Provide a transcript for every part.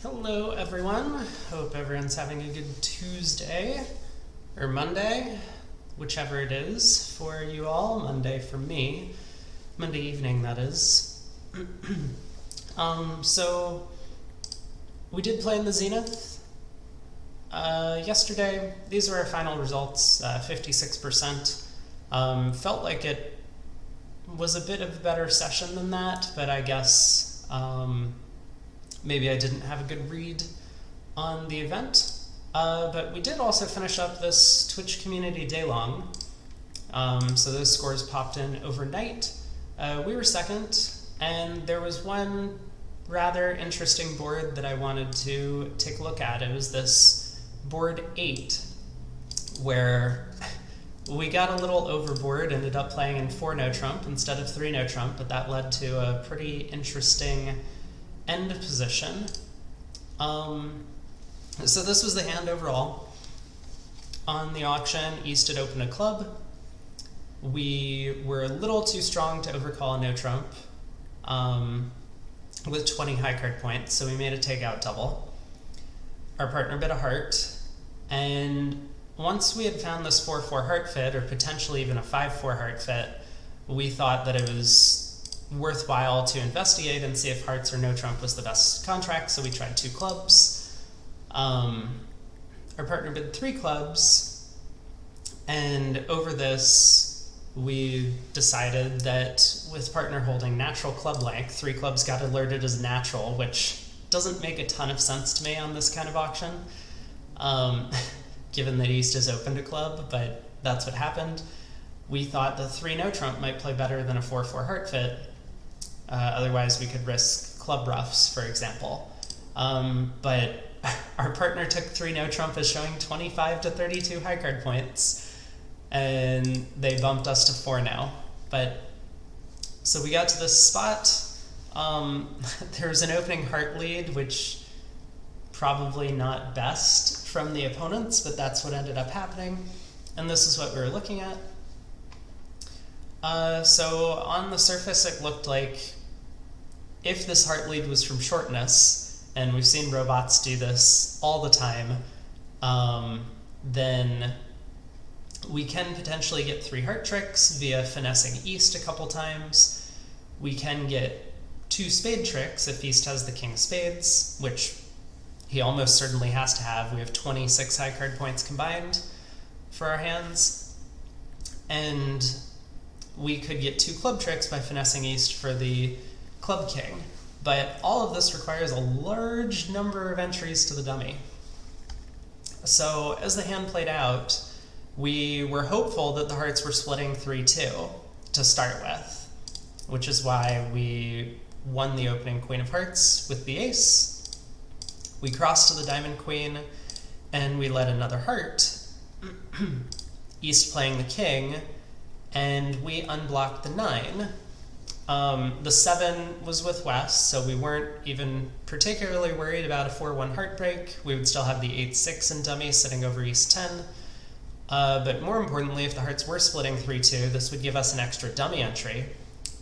Hello everyone, hope everyone's having a good Tuesday, or Monday, whichever it is for you all. Monday for me, Monday evening that is. So we did play in the Zenith yesterday. These were our final results, 56%. Felt like it was a bit of a better session than that, but I guess maybe I didn't have a good read on the event. But we did also finish up this Twitch community day long. So those scores popped in overnight. We were second, and there was one rather interesting board that I wanted to take a look at. It was this board 8, where we got a little overboard, ended up playing in 4 no trump instead of 3 no trump, but that led to a pretty interesting end position. So this was the hand overall. On the auction, East had opened a club. We were a little too strong to overcall a no trump with 20 high card points, so we made a takeout double. Our partner bid a heart, and once we had found this 4-4 heart fit, or potentially even a 5-4 heart fit, we thought that it was worthwhile to investigate and see if hearts or no trump was the best contract, so we tried 2 clubs. Our partner bid 3 clubs, and over this we decided that with partner holding natural club length, 3 clubs got alerted as natural, which doesn't make a ton of sense to me on this kind of auction, given that East has opened a club, but that's what happened. We thought the 3 no trump might play better than a 4-4 heart fit. Otherwise, we could risk club ruffs, for example. But our partner took 3 no trump as showing 25 to 32 high card points, and they bumped us to 4 now. But so we got to this spot. There was an opening heart lead, which probably not best from the opponents, but that's what ended up happening. And this is what we were looking at. So on the surface, it looked like if this heart lead was from shortness, and we've seen robots do this all the time, then we can potentially get 3 heart tricks via finessing East a couple times. We can get 2 spade tricks if East has the king spades, which he almost certainly has to have. We have 26 high card points combined for our hands. And we could get 2 club tricks by finessing East for the club king. But all of this requires a large number of entries to the dummy. So as the hand played out, we were hopeful that the hearts were splitting 3-2 to start with, which is why we won the opening queen of hearts with the ace. We crossed to the diamond queen, and we led another heart, East playing the king, and we unblocked the 9. The 7 was with West, so we weren't even particularly worried about a 4-1 heartbreak. We would still have the 8-6 in dummy sitting over East 10. But more importantly, if the hearts were splitting 3-2, this would give us an extra dummy entry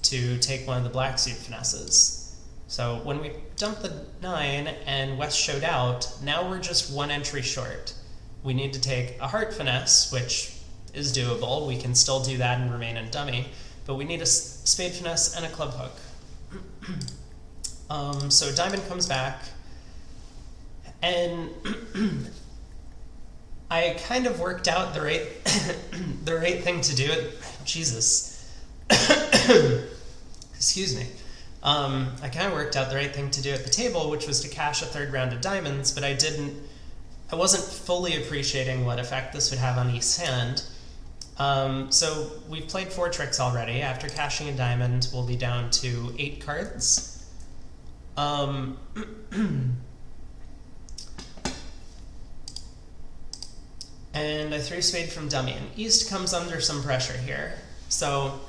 to take one of the black suit finesses. So when we dumped the 9 and West showed out, now we're just 1 entry short. We need to take a heart finesse, which is doable. We can still do that and remain in dummy, but we need a spade finesse and a club hook. So diamond comes back, and I kind of worked out the right the right thing to do. Excuse me. I kind of worked out the right thing to do at the table, which was to cash a 3rd round of diamonds, but I wasn't fully appreciating what effect this would have on East's hand. So we've played 4 tricks already. After cashing a diamond, we'll be down to 8 cards. And I 3 spade from dummy, and East comes under some pressure here. So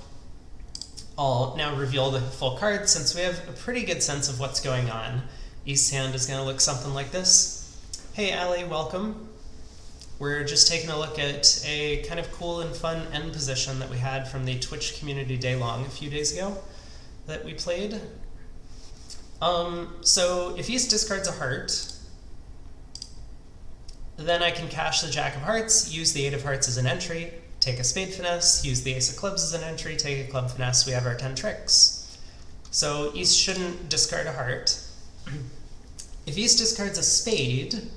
I'll now reveal the full card since we have a pretty good sense of what's going on. East's hand is going to look something like this. Hey Allie, welcome. We're just taking a look at a kind of cool and fun end position that we had from the Twitch community day long a few days ago that we played. So if East discards a heart, then I can cash the Jack of Hearts, use the 8 of Hearts as an entry, take a Spade Finesse, use the Ace of Clubs as an entry, take a Club Finesse, we have our 10 tricks. So East shouldn't discard a heart. If East discards a spade,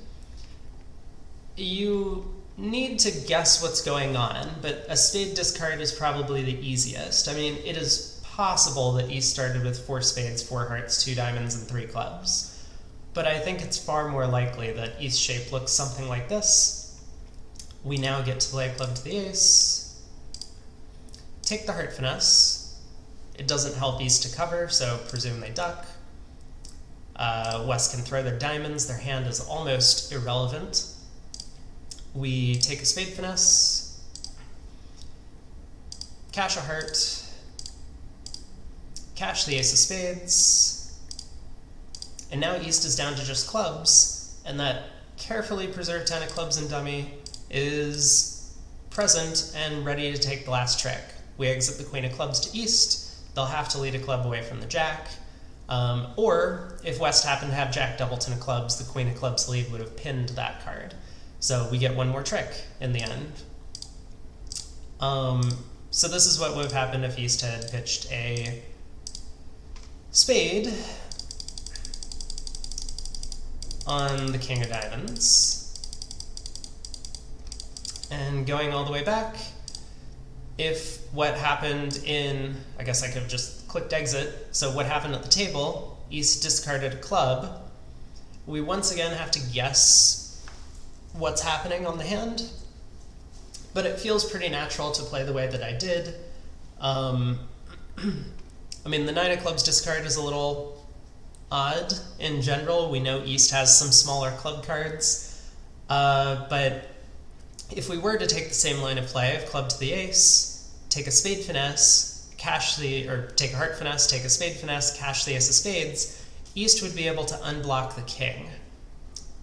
you need to guess what's going on, but a spade discard is probably the easiest. I mean, it is possible that East started with 4 spades, 4 hearts, 2 diamonds, and 3 clubs. But I think it's far more likely that East's shape looks something like this. We now get to play club to the ace, take the heart finesse. It doesn't help East to cover, so presume they duck. West can throw their diamonds, their hand is almost irrelevant. We take a spade finesse, cash a heart, cash the ace of spades, and now East is down to just clubs, and that carefully preserved 10 of clubs in dummy is present and ready to take the last trick. We exit the queen of clubs to East, they'll have to lead a club away from the jack, or if West happened to have jack double 10 of clubs, the queen of clubs lead would have pinned that card. So we get one more trick in the end. So this is what would have happened if East had pitched a spade on the king of diamonds. And going all the way back, if what happened in, I guess I could have just clicked exit, so what happened at the table, East discarded a club, we once again have to guess what's happening on the hand, but it feels pretty natural to play the way that I did. I mean, the 9 of clubs discard is a little odd in general. We know East has some smaller club cards, but if we were to take the same line of play of club to the ace, take a spade finesse, take a heart finesse, take a spade finesse, cash the ace of spades, East would be able to unblock the king.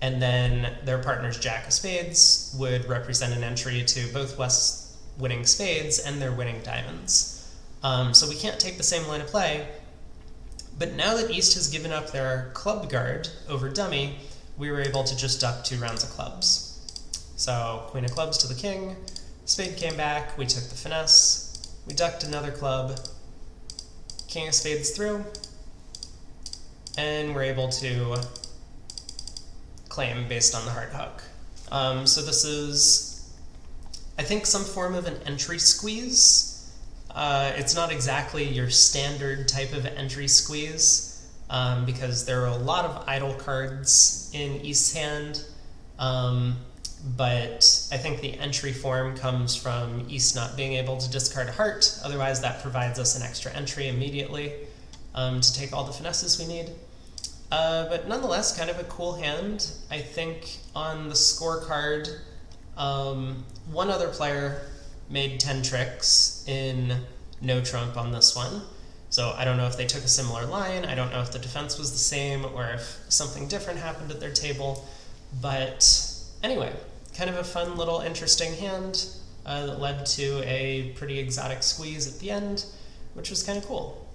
And then their partner's jack of spades would represent an entry to both West's winning spades and their winning diamonds. So we can't take the same line of play, but now that East has given up their club guard over dummy, we were able to just duck 2 rounds of clubs. So queen of clubs to the king, spade came back, we took the finesse, we ducked another club, king of spades through, and we're able to claim based on the heart hook. So this is, I think, some form of an entry squeeze. It's not exactly your standard type of entry squeeze, because there are a lot of idle cards in East's hand, but I think the entry form comes from East not being able to discard a heart, otherwise that provides us an extra entry immediately to take all the finesses we need. But nonetheless, kind of a cool hand. I think on the scorecard, one other player made 10 tricks in no trump on this one. So I don't know if they took a similar line, I don't know if the defense was the same, or if something different happened at their table. But anyway, kind of a fun little interesting hand that led to a pretty exotic squeeze at the end, which was kind of cool.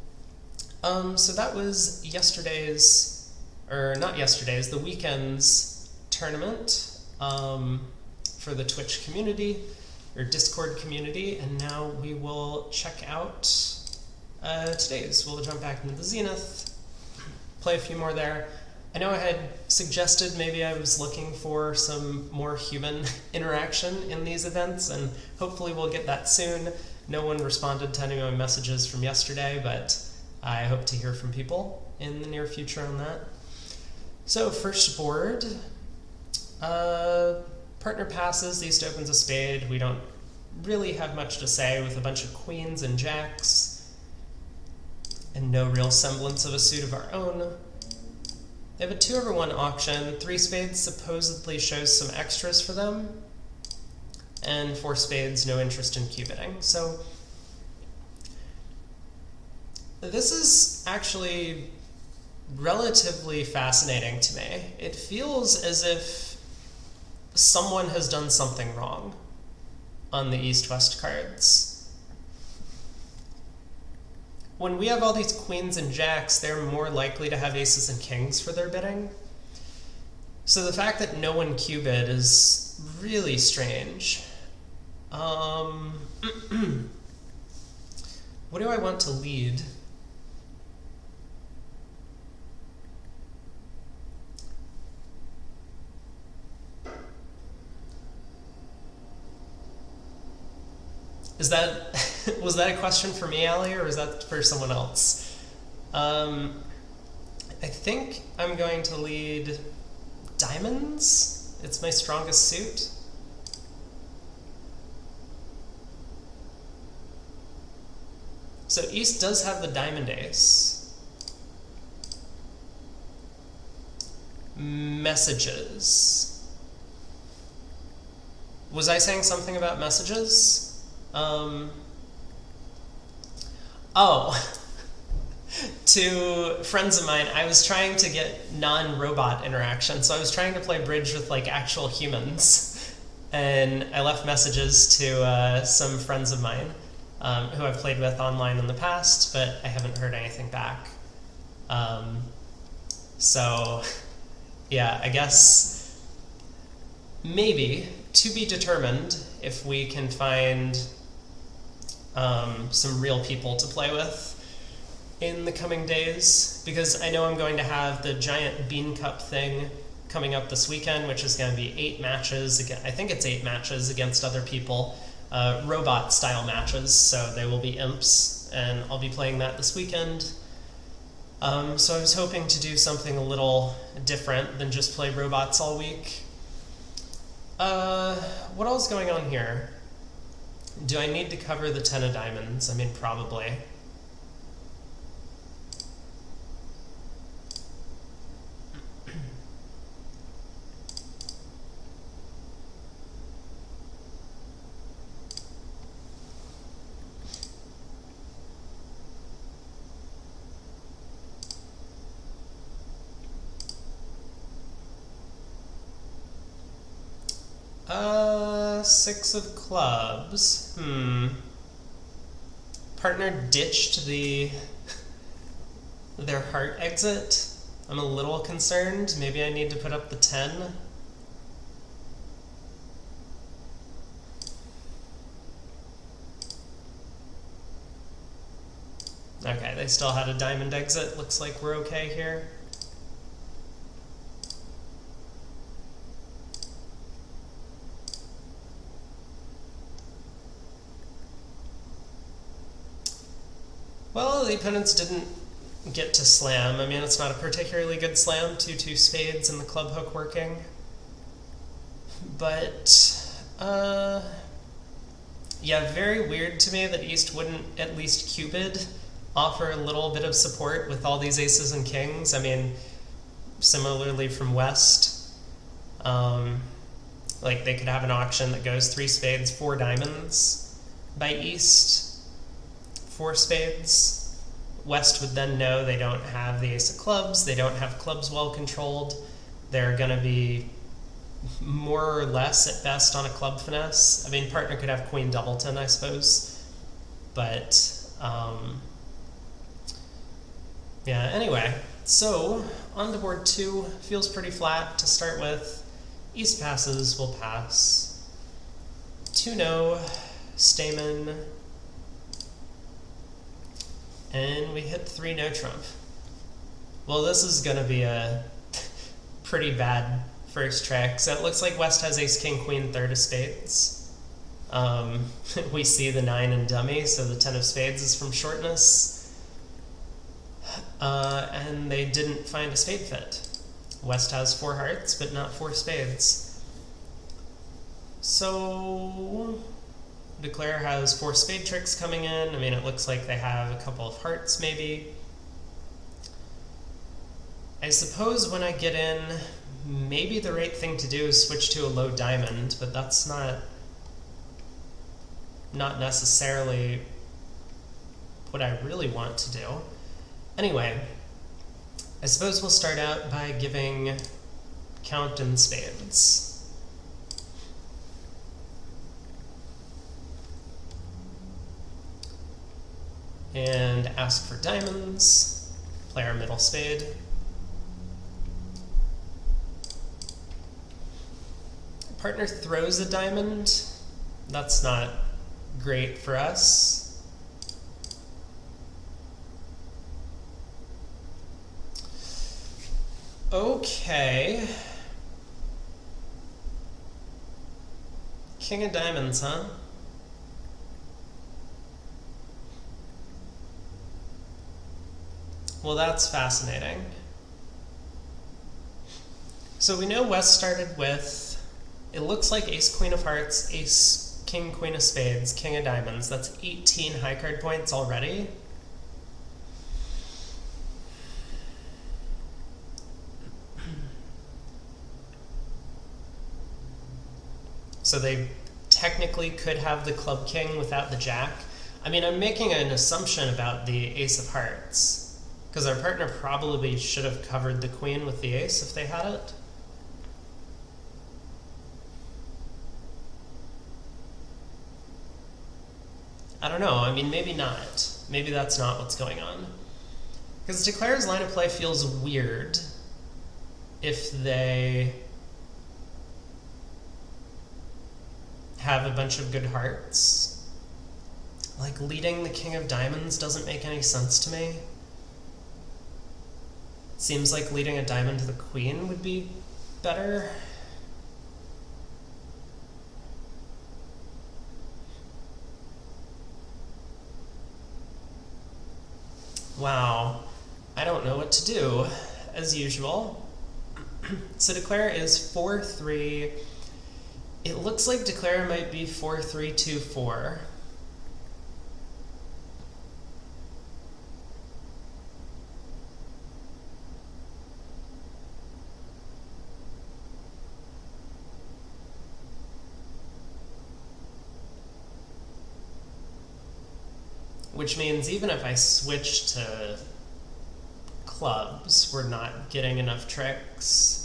So that was the weekend's tournament for the Twitch community, or Discord community, and now we will check out today's. We'll jump back into the Zenith, play a few more there. I know I had suggested maybe I was looking for some more human interaction in these events, and hopefully we'll get that soon. No one responded to any of my messages from yesterday, but I hope to hear from people in the near future on that. So first board, partner passes, East opens a spade. We don't really have much to say with a bunch of queens and jacks and no real semblance of a suit of our own. They have a 2/1 auction. 3 spades supposedly shows some extras for them, and 4 spades, no interest in cubiting. So this is actually relatively fascinating to me. It feels as if someone has done something wrong on the East-West cards. when we have all these queens and jacks, they're more likely to have aces and kings for their bidding. So the fact that no one Q-bid is really strange. What do I want to lead? Is that was that a question for me, Allie, or was that for someone else? I think I'm going to lead diamonds. It's my strongest suit. So East does have the diamond ace. Messages. Was I saying something about messages? Oh, to friends of mine, I was trying to get non-robot interaction, so I was trying to play bridge with like actual humans, and I left messages to some friends of mine who I've played with online in the past, but I haven't heard anything back. So, yeah, I guess maybe to be determined if we can find some real people to play with in the coming days, because I know I'm going to have the giant Bean Cup thing coming up this weekend, which is going to be 8 matches. Again, I think it's 8 matches against other people, robot-style matches, so they will be imps, and I'll be playing that this weekend. So I was hoping to do something a little different than just play robots all week. What else is going on here? Do I need to cover the 10 of diamonds? I mean, probably. Six of clubs. Partner ditched their heart exit. I'm a little concerned. Maybe I need to put up the 10. Okay, they still had a diamond exit. Looks like we're okay here. Well, the opponents didn't get to slam. I mean, it's not a particularly good slam, 2-2 spades and the club hook working. But, yeah, very weird to me that East wouldn't at least Q-bid offer a little bit of support with all these aces and kings. I mean, similarly from West, like they could have an auction that goes 3 spades, 4 diamonds by East. 4 spades. West would then know they don't have the ace of clubs, they don't have clubs well controlled, they're going to be more or less at best on a club finesse. I mean, partner could have queen doubleton, I suppose, but yeah, anyway, so on to board 2, feels pretty flat to start with. East passes, will pass. 2-no, Stayman, and we hit 3 no trump. Well, this is going to be a pretty bad first trick. So it looks like West has ace, king, queen, 3rd of spades. We see the 9 in dummy, so the 10 of spades is from shortness. And they didn't find a spade fit. West has 4 hearts, but not 4 spades. So Declare has 4 spade tricks coming in. I mean, it looks like they have a couple of hearts, maybe. I suppose when I get in, maybe the right thing to do is switch to a low diamond, but that's not necessarily what I really want to do. Anyway, I suppose we'll start out by giving count in spades. and ask for diamonds, play our middle spade. Partner throws a diamond. That's not great for us. Okay. King of diamonds, huh? Well, that's fascinating. So we know West started with, it looks like ace, queen of hearts, ace, king, queen of spades, king of diamonds. That's 18 high card points already. So they technically could have the club king without the jack. I mean, I'm making an assumption about the ace of hearts, because our partner probably should have covered the queen with the ace if they had it. I don't know, I mean, maybe not. Maybe that's not what's going on. Because Declare's line of play feels weird if they have a bunch of good hearts. Like, leading the king of diamonds doesn't make any sense to me. It seems like leading a diamond to the queen would be better. Wow, I don't know what to do, as usual. So Declare is 4-3. It looks like Declare might be 4-3-2-4. Which means even if I switch to clubs, we're not getting enough tricks.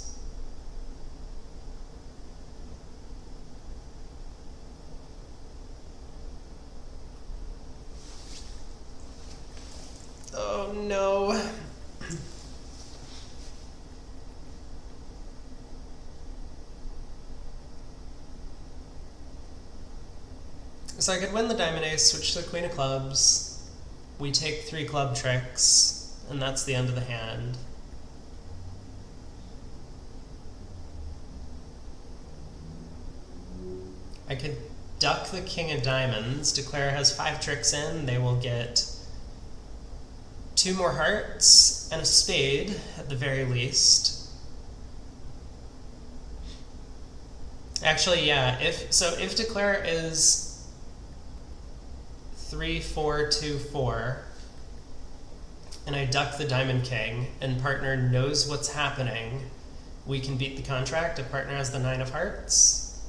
Oh no. So I could win the diamond ace, switch to the queen of clubs, we take 3 club tricks, and that's the end of the hand. I could duck the king of diamonds. Declare has 5 tricks in, they will get 2 more hearts and a spade at the very least. Actually, yeah, if Declare is 3-4-2-4, and I duck the diamond king, and partner knows what's happening, we can beat the contract if partner has the 9 of hearts.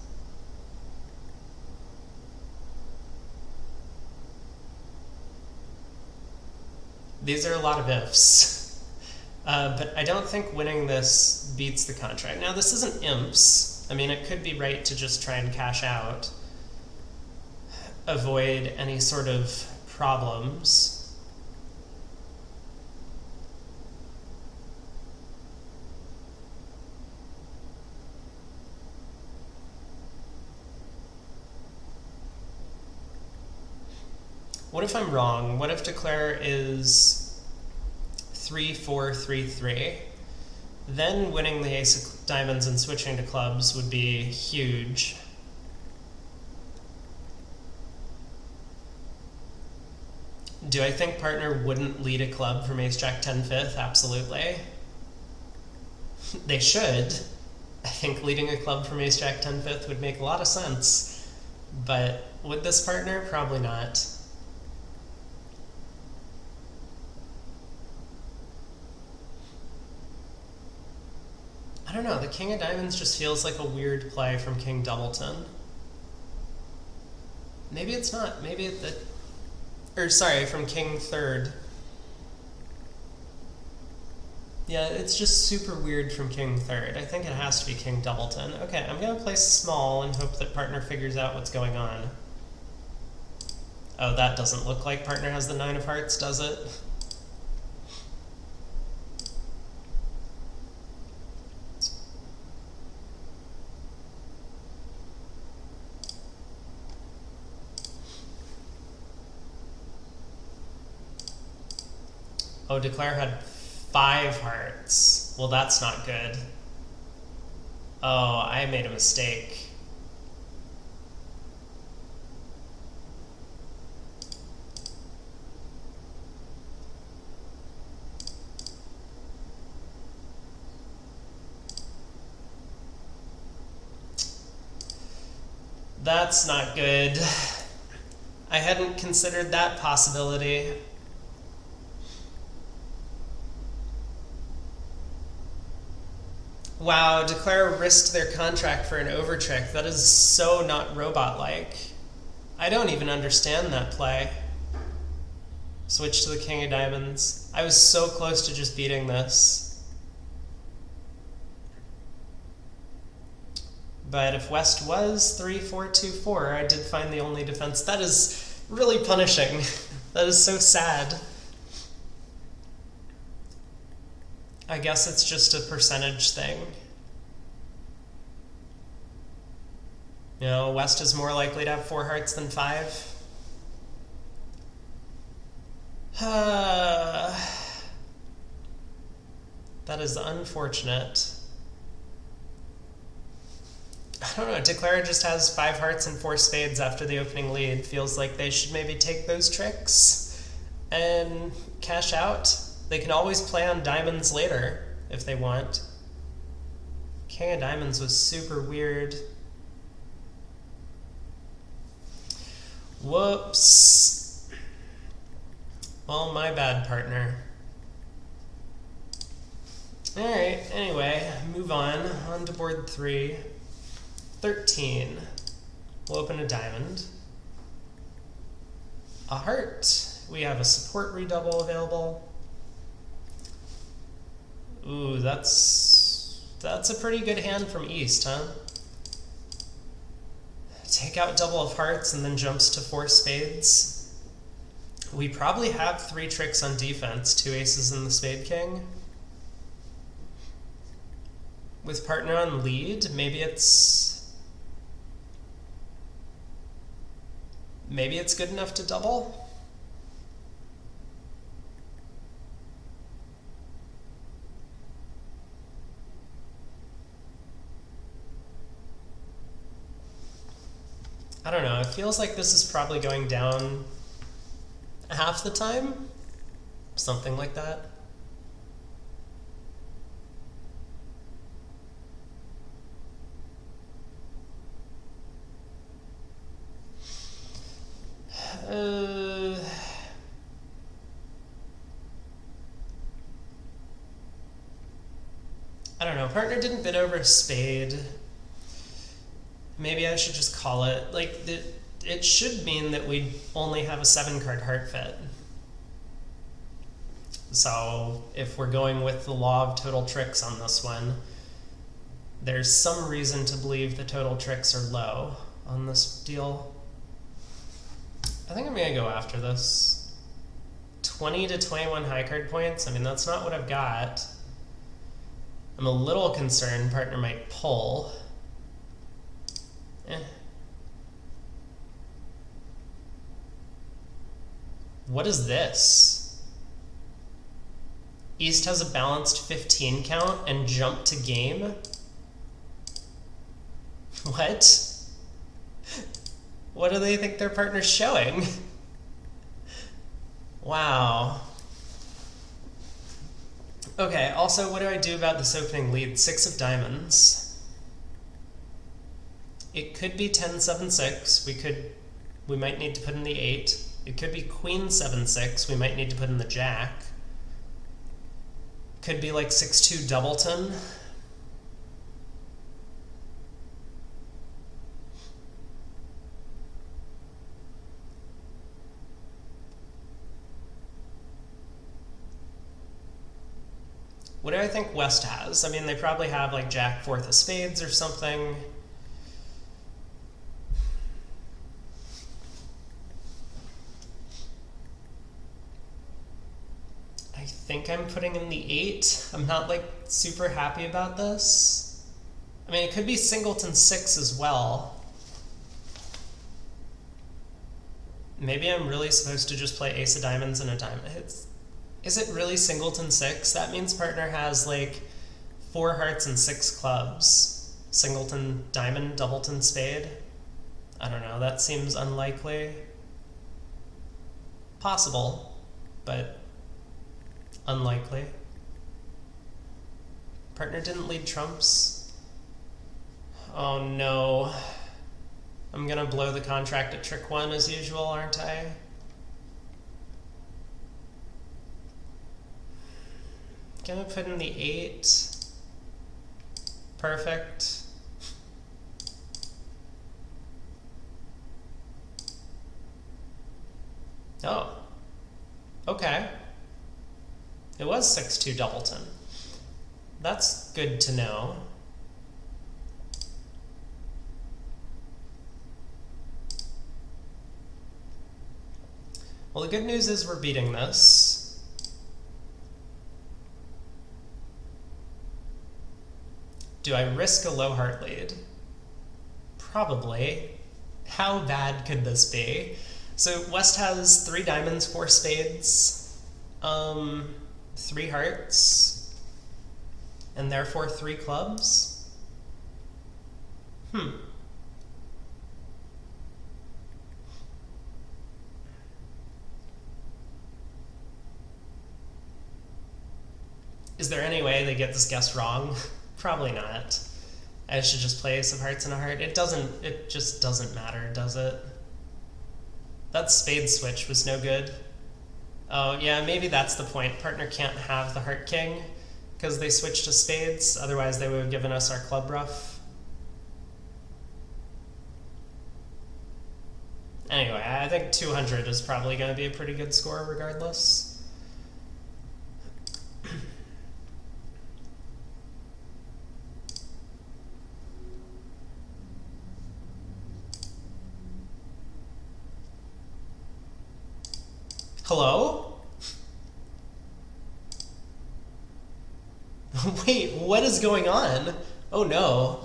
These are a lot of ifs. But I don't think winning this beats the contract. Now, this isn't imps. I mean, it could be right to just try and cash out, avoid any sort of problems. What if I'm wrong? What if Declare is 3-4-3-3? Then winning the ace of diamonds and switching to clubs would be huge. Do I think partner wouldn't lead a club from ace jack 10 fifth? Absolutely. They should. I think leading a club from ace jack 10 fifth would make a lot of sense. But would this partner? Probably not. I don't know, the king of diamonds just feels like a weird play from King Doubleton. Maybe it's not. Maybe from King Third. Yeah, it's just super weird from King Third. I think it has to be King Doubleton. Okay, I'm gonna play small and hope that partner figures out what's going on. Oh, that doesn't look like partner has the 9 of hearts, does it? Oh, Declare had 5 hearts. Well, that's not good. Oh, I made a mistake. That's not good. I hadn't considered that possibility. Wow, Declare risked their contract for an overtrick. That is so not robot-like. I don't even understand that play. Switch to the King of Diamonds. I was so close to just beating this. But if West was 3-4-2-4, I did find the only defense. That is really punishing. That is so sad. I guess it's just a percentage thing. You know, West is more likely to have 4 hearts than 5. That is unfortunate. I don't know, Declare just has 5 hearts and 4 spades after the opening lead. Feels like they should maybe take those tricks and cash out. They can always play on diamonds later if they want. King of Diamonds was super weird. Whoops. Well, my bad, partner. Alright, anyway, move on. On to board 3. 13. We'll open a diamond. A heart. We have a support redouble available. Ooh, that's a pretty good hand from East, huh? Take out double of hearts and then jumps to 4 spades. We probably have 3 tricks on defense, 2 aces and the Spade King. With partner on lead, maybe it's good enough to double. I don't know, it feels like this is probably going down half the time. Something like that. I don't know, partner didn't bid over a spade. Maybe I should just call it. Like, it should mean that we only have a 7-card heart fit. So if we're going with the law of total tricks on this one, there's some reason to believe the total tricks are low on this deal. I think I'm going to go after this. 20 to 21 high card points. I mean, that's not what I've got. I'm a little concerned partner might pull. What is this? East has a balanced 15 count and jump to game? What? What do they think their partner's showing? Wow. Okay, also, what do I do about this opening lead? 6 of diamonds. It could be 10-7-6. We might need to put in the 8. It could be queen 7-6. We might need to put in the jack. Could be like 6-2 doubleton. What do I think West has? I mean, they probably have like jack 4th of spades or something. I think I'm putting in the 8. I'm not like super happy about this. I mean, it could be singleton 6 as well. Maybe I'm really supposed to just play ace of diamonds and a diamond. Is it really singleton 6? That means partner has like 4 hearts and 6 clubs. Singleton diamond, doubleton spade. I don't know, that seems unlikely. Possible, but unlikely. Partner didn't lead trumps. Oh no. I'm gonna blow the contract at trick 1 as usual, aren't I? Gonna put in the 8. Perfect. Oh. Okay. It was 6-2 doubleton. That's good to know. Well, the good news is we're beating this. Do I risk a low heart lead? Probably. How bad could this be? So West has 3 diamonds, 4 spades, 3 hearts, and therefore 3 clubs. Is there any way they get this guess wrong? Probably not. I should just play ace of hearts and a heart. It just doesn't matter, does it? That spade switch was no good. Oh yeah, maybe that's the point. Partner can't have the heart king because they switched to spades, otherwise they would have given us our club ruff. Anyway, I think 200 is probably going to be a pretty good score regardless. Hello? Wait, what is going on? Oh no.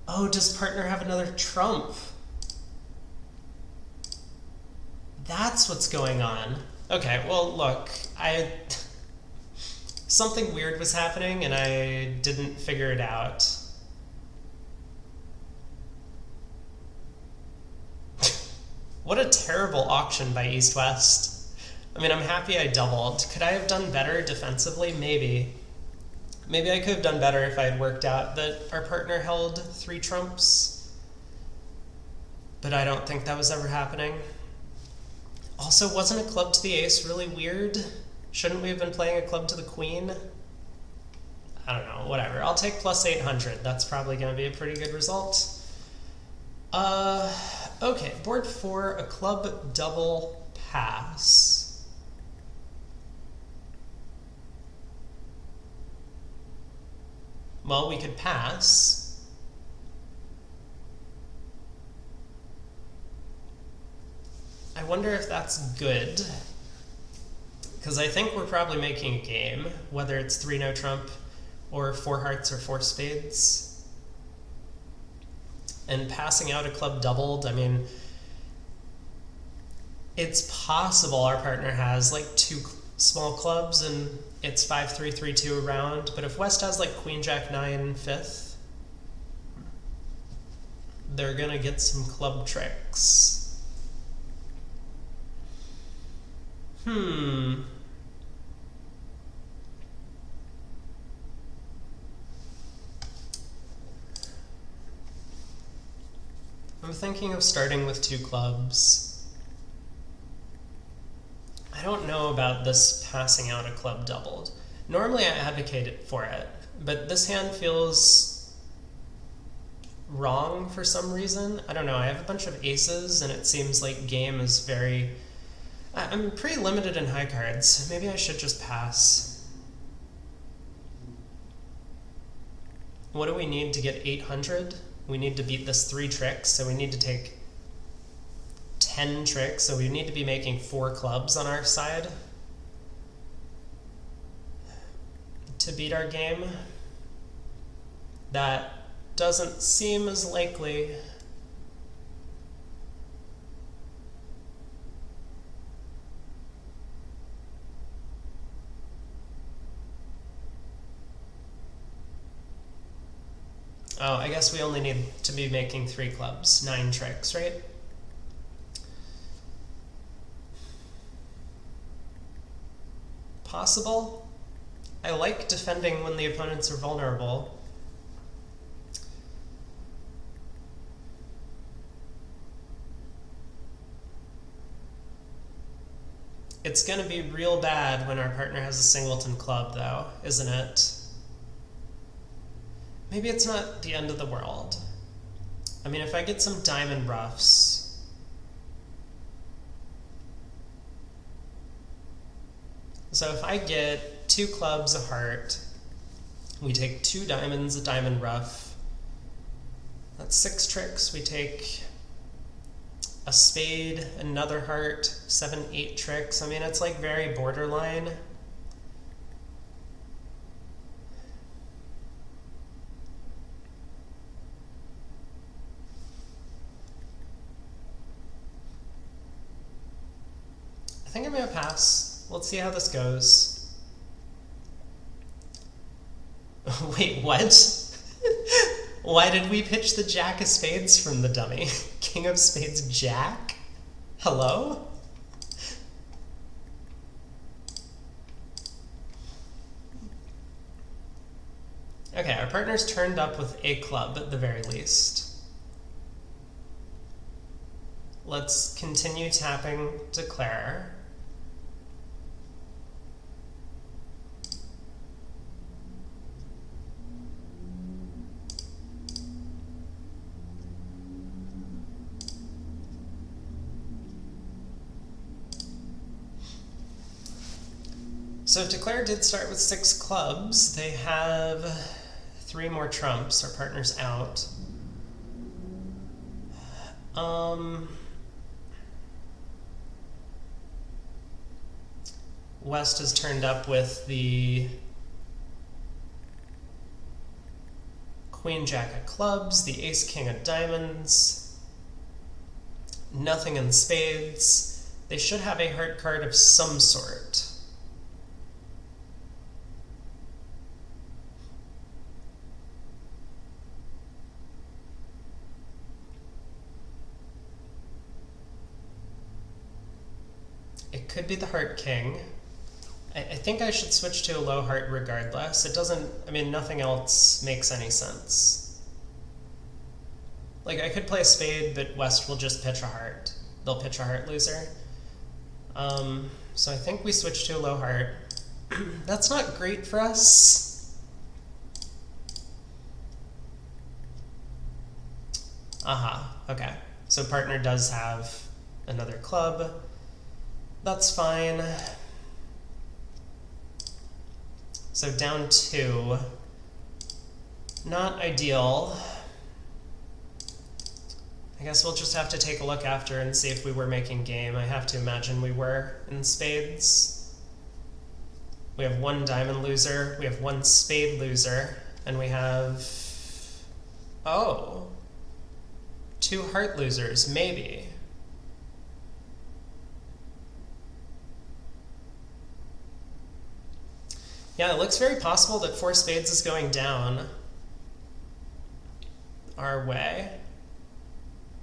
Oh, does partner have another trump? That's what's going on. Okay, well look, something weird was happening and I didn't figure it out. What a terrible auction by East-West. I mean, I'm happy I doubled. Could I have done better defensively? Maybe. Maybe I could have done better if I had worked out that our partner held 3 trumps. But I don't think that was ever happening. Also, wasn't a club to the ace really weird? Shouldn't we have been playing a club to the queen? I don't know, whatever. I'll take plus 800. That's probably going to be a pretty good result. Okay, board 4, a club double pass. Well, we could pass. I wonder if that's good. Because I think we're probably making a game, whether it's 3 no trump or 4 hearts or 4 spades. And passing out a club doubled, I mean, it's possible our partner has like 2 small clubs and it's 5-3-3-2 around, but if West has like queen jack 9 5th, they're gonna get some club tricks. I'm thinking of starting with 2 clubs. I don't know about this passing out a club doubled. Normally I advocate for it, but this hand feels wrong for some reason. I don't know, I have a bunch of aces and it seems like game is very... I'm pretty limited in high cards. Maybe I should just pass. What do we need to get 800? We need to beat this 3 tricks, so we need to take 10 tricks, so we need to be making 4 clubs on our side to beat our game. That doesn't seem as likely. Oh, I guess we only need to be making 3 clubs, 9 tricks, right? Possible? I like defending when the opponents are vulnerable. It's going to be real bad when our partner has a singleton club, though, isn't it? Maybe it's not the end of the world. I mean, if I get some diamond ruffs... So if I get 2 clubs, a heart, we take 2 diamonds, a diamond ruff, that's 6 tricks. We take a spade, another heart, 7, 8 tricks. I mean, it's like very borderline. I think I'm gonna pass. Let's see how this goes. Wait, what? Why did we pitch the Jack of Spades from the dummy? King of Spades Jack? Hello? Okay, our partner's turned up with a club at the very least. Let's continue tapping Declare. So if Declare did start with 6 clubs, they have 3 more trumps. Our partner's out. West has turned up with the Queen Jack of clubs, the Ace King of diamonds, nothing in spades. They should have a heart card of some sort. It could be the Heart King. I think I should switch to a low heart regardless. It doesn't, I mean, nothing else makes any sense. Like, I could play a spade, but West will just pitch a heart. They'll pitch a heart loser. So I think we switch to a low heart. That's not great for us. Aha, okay. So partner does have another club. That's fine. So down 2. Not ideal. I guess we'll just have to take a look after and see if we were making game. I have to imagine we were in spades. We have 1 diamond loser, we have 1 spade loser, and we have... oh. 2 heart losers, maybe. Yeah, it looks very possible that 4 spades is going down our way.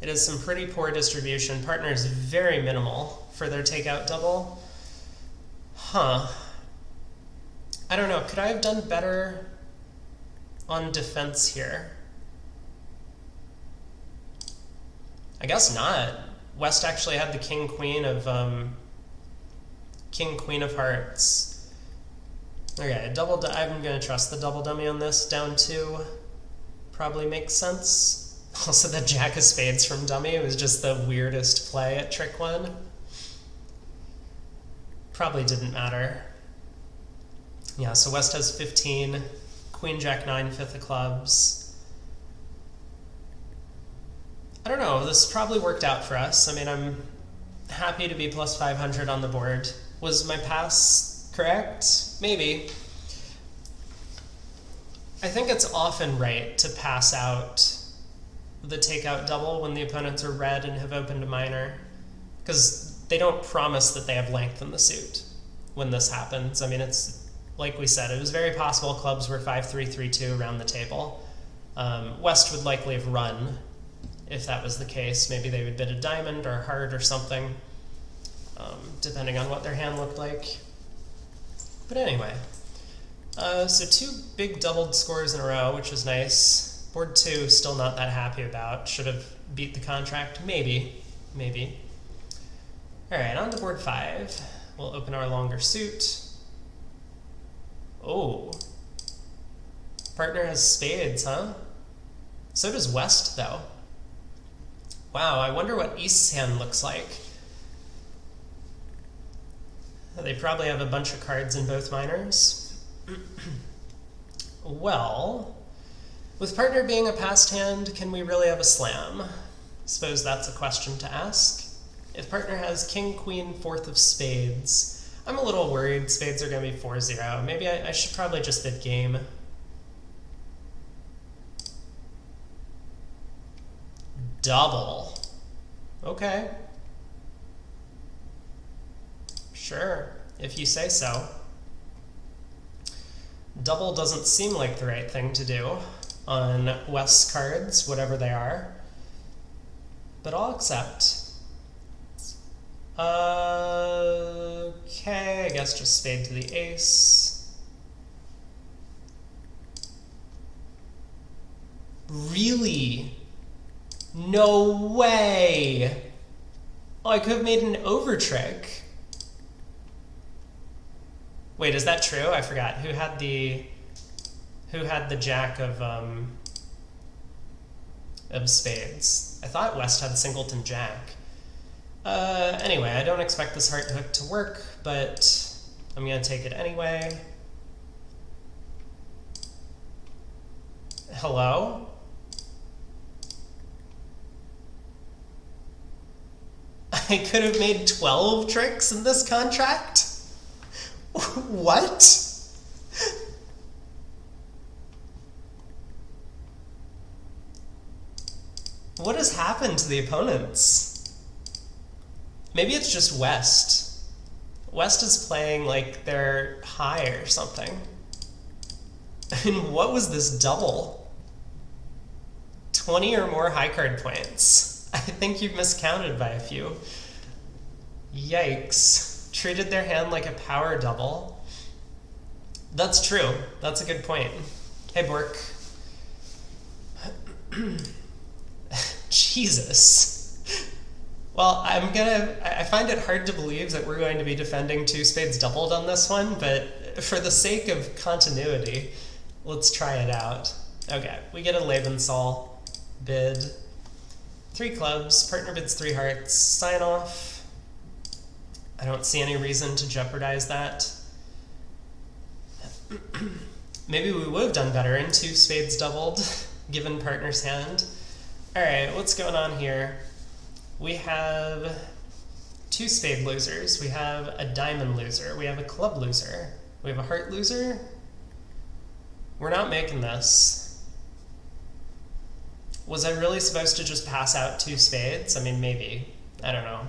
It is some pretty poor distribution. Partner is very minimal for their takeout double. Huh. I don't know, could I have done better on defense here? I guess not. West actually had the king queen of hearts. Okay, I'm gonna trust the double dummy on this. Down 2 probably makes sense. Also, the Jack of Spades from dummy was just the weirdest play at trick 1. Probably didn't matter. Yeah, so West has 15, Queen Jack 9, 5th of clubs. I don't know, this probably worked out for us. I mean, happy to be plus 500 on the board. Was my pass correct? Maybe. I think it's often right to pass out the takeout double when the opponents are red and have opened a minor, because they don't promise that they have length in the suit when this happens. I mean, it's like we said, it was very possible clubs were 5-3-3-2 around the table. West would likely have run if that was the case. Maybe they would bid a diamond or a heart or something, depending on what their hand looked like. But anyway, so 2 big doubled scores in a row, which is nice. Board 2, still not that happy about. Should have beat the contract. Maybe. Alright, on to board 5. We'll open our longer suit. Oh. Partner has spades, huh? So does West, though. Wow, I wonder what East's hand looks like. They probably have a bunch of cards in both minors. Well, with partner being a passed hand, can we really have a slam? Suppose that's a question to ask. If partner has king, queen, 4th of spades, I'm a little worried spades are going to be 4-0. Maybe I should probably just bid game. Double. Okay. Sure, if you say so. Double doesn't seem like the right thing to do on West's cards, whatever they are. But I'll accept. Okay, I guess just spade to the ace. Really? No way! Oh, I could have made an over trick. Wait, is that true? I forgot. Who had the jack of spades? I thought West had singleton jack. Anyway, I don't expect this heart hook to work, but I'm gonna take it anyway. Hello? I could have made 12 tricks in this contract? What? What has happened to the opponents? Maybe it's just West. West is playing like they're high or something. I mean, what was this double? 20 or more high card points. I think you've miscounted by a few. Yikes. Treated their hand like a power double. That's true. That's a good point. Hey, Bork. Jesus. Well, I find it hard to believe that we're going to be defending 2 spades doubled on this one, but for the sake of continuity, let's try it out. Okay, we get a Lebensal bid. 3 clubs, partner bids 3 hearts, sign off. I don't see any reason to jeopardize that. Maybe we would have done better in 2 spades doubled, given partner's hand. Alright, what's going on here? We have 2 spade losers, we have a diamond loser, we have a club loser, we have a heart loser. We're not making this. Was I really supposed to just pass out 2 spades? I mean, maybe. I don't know.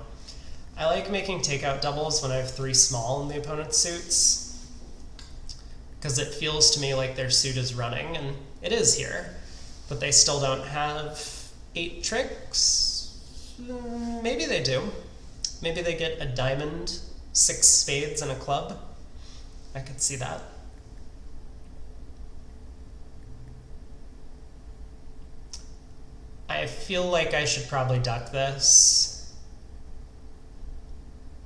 I like making takeout doubles when I have 3 small in the opponent's suits, because it feels to me like their suit is running, and it is here, but they still don't have 8 tricks. Maybe they do. Maybe they get a diamond, 6 spades, and a club. I could see that. I feel like I should probably duck this.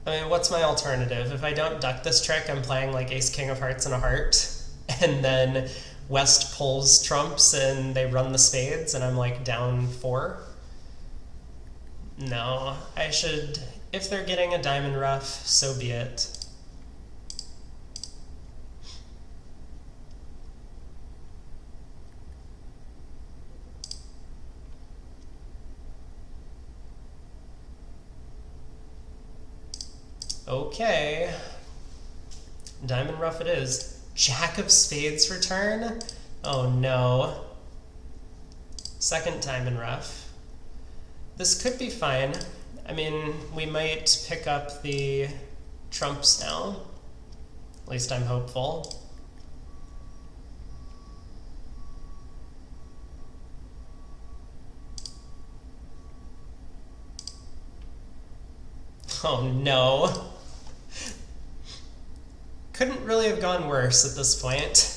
I mean, what's my alternative? If I don't duck this trick, I'm playing like ace king of hearts and a heart, and then West pulls trumps and they run the spades and I'm like down 4. No, I should, if they're getting a diamond rough, so be it. Okay. Diamond ruff it is. Jack of spades return? Oh no. Second diamond ruff. This could be fine. I mean, we might pick up the trumps now. At least I'm hopeful. Oh no. Couldn't really have gone worse at this point.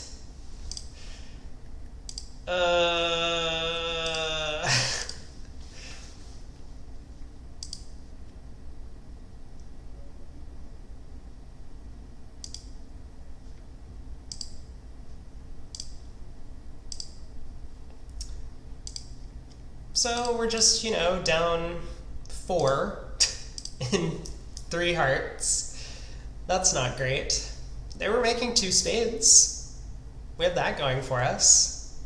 So we're just, down 4 in 3 hearts. That's not great. They were making 2 spades. We had that going for us.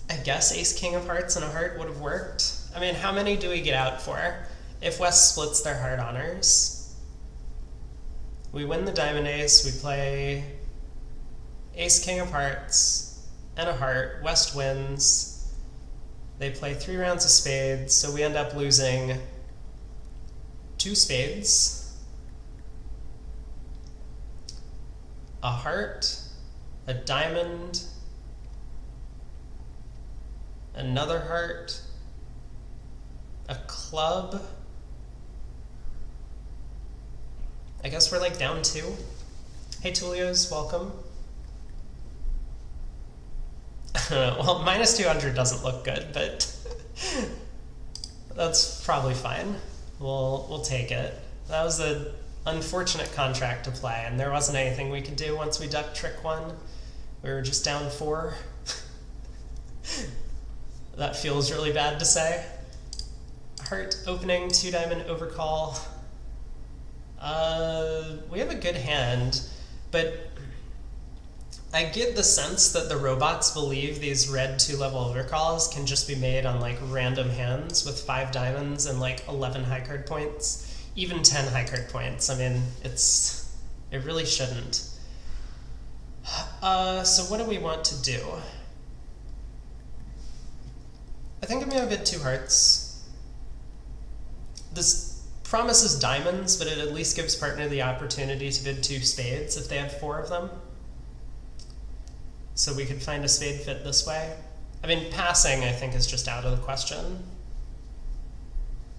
I guess ace king of hearts and a heart would have worked. I mean, how many do we get out for? If West splits their heart honors. We win the diamond ace, we play ace king of hearts and a heart. West wins. They play 3 rounds of spades, so we end up losing 2 spades, a heart, a diamond, another heart, a club. I guess we're like down 2. Hey Tulios, welcome. Well, minus 200 doesn't look good, but that's probably fine. We'll take it. That was an unfortunate contract to play, and there wasn't anything we could do once we ducked trick 1. We were just down 4. That feels really bad to say. Heart opening, 2 diamond overcall. We have a good hand, but I get the sense that the robots believe these red 2-level overcalls can just be made on like random hands with 5 diamonds and like 11 high card points, even 10 high card points. I mean, it really shouldn't. So what do we want to do? I think I'm gonna bid 2 hearts. This promises diamonds, but it at least gives partner the opportunity to bid 2 spades if they have 4 of them. So we could find a spade fit this way. I mean, passing, I think, is just out of the question.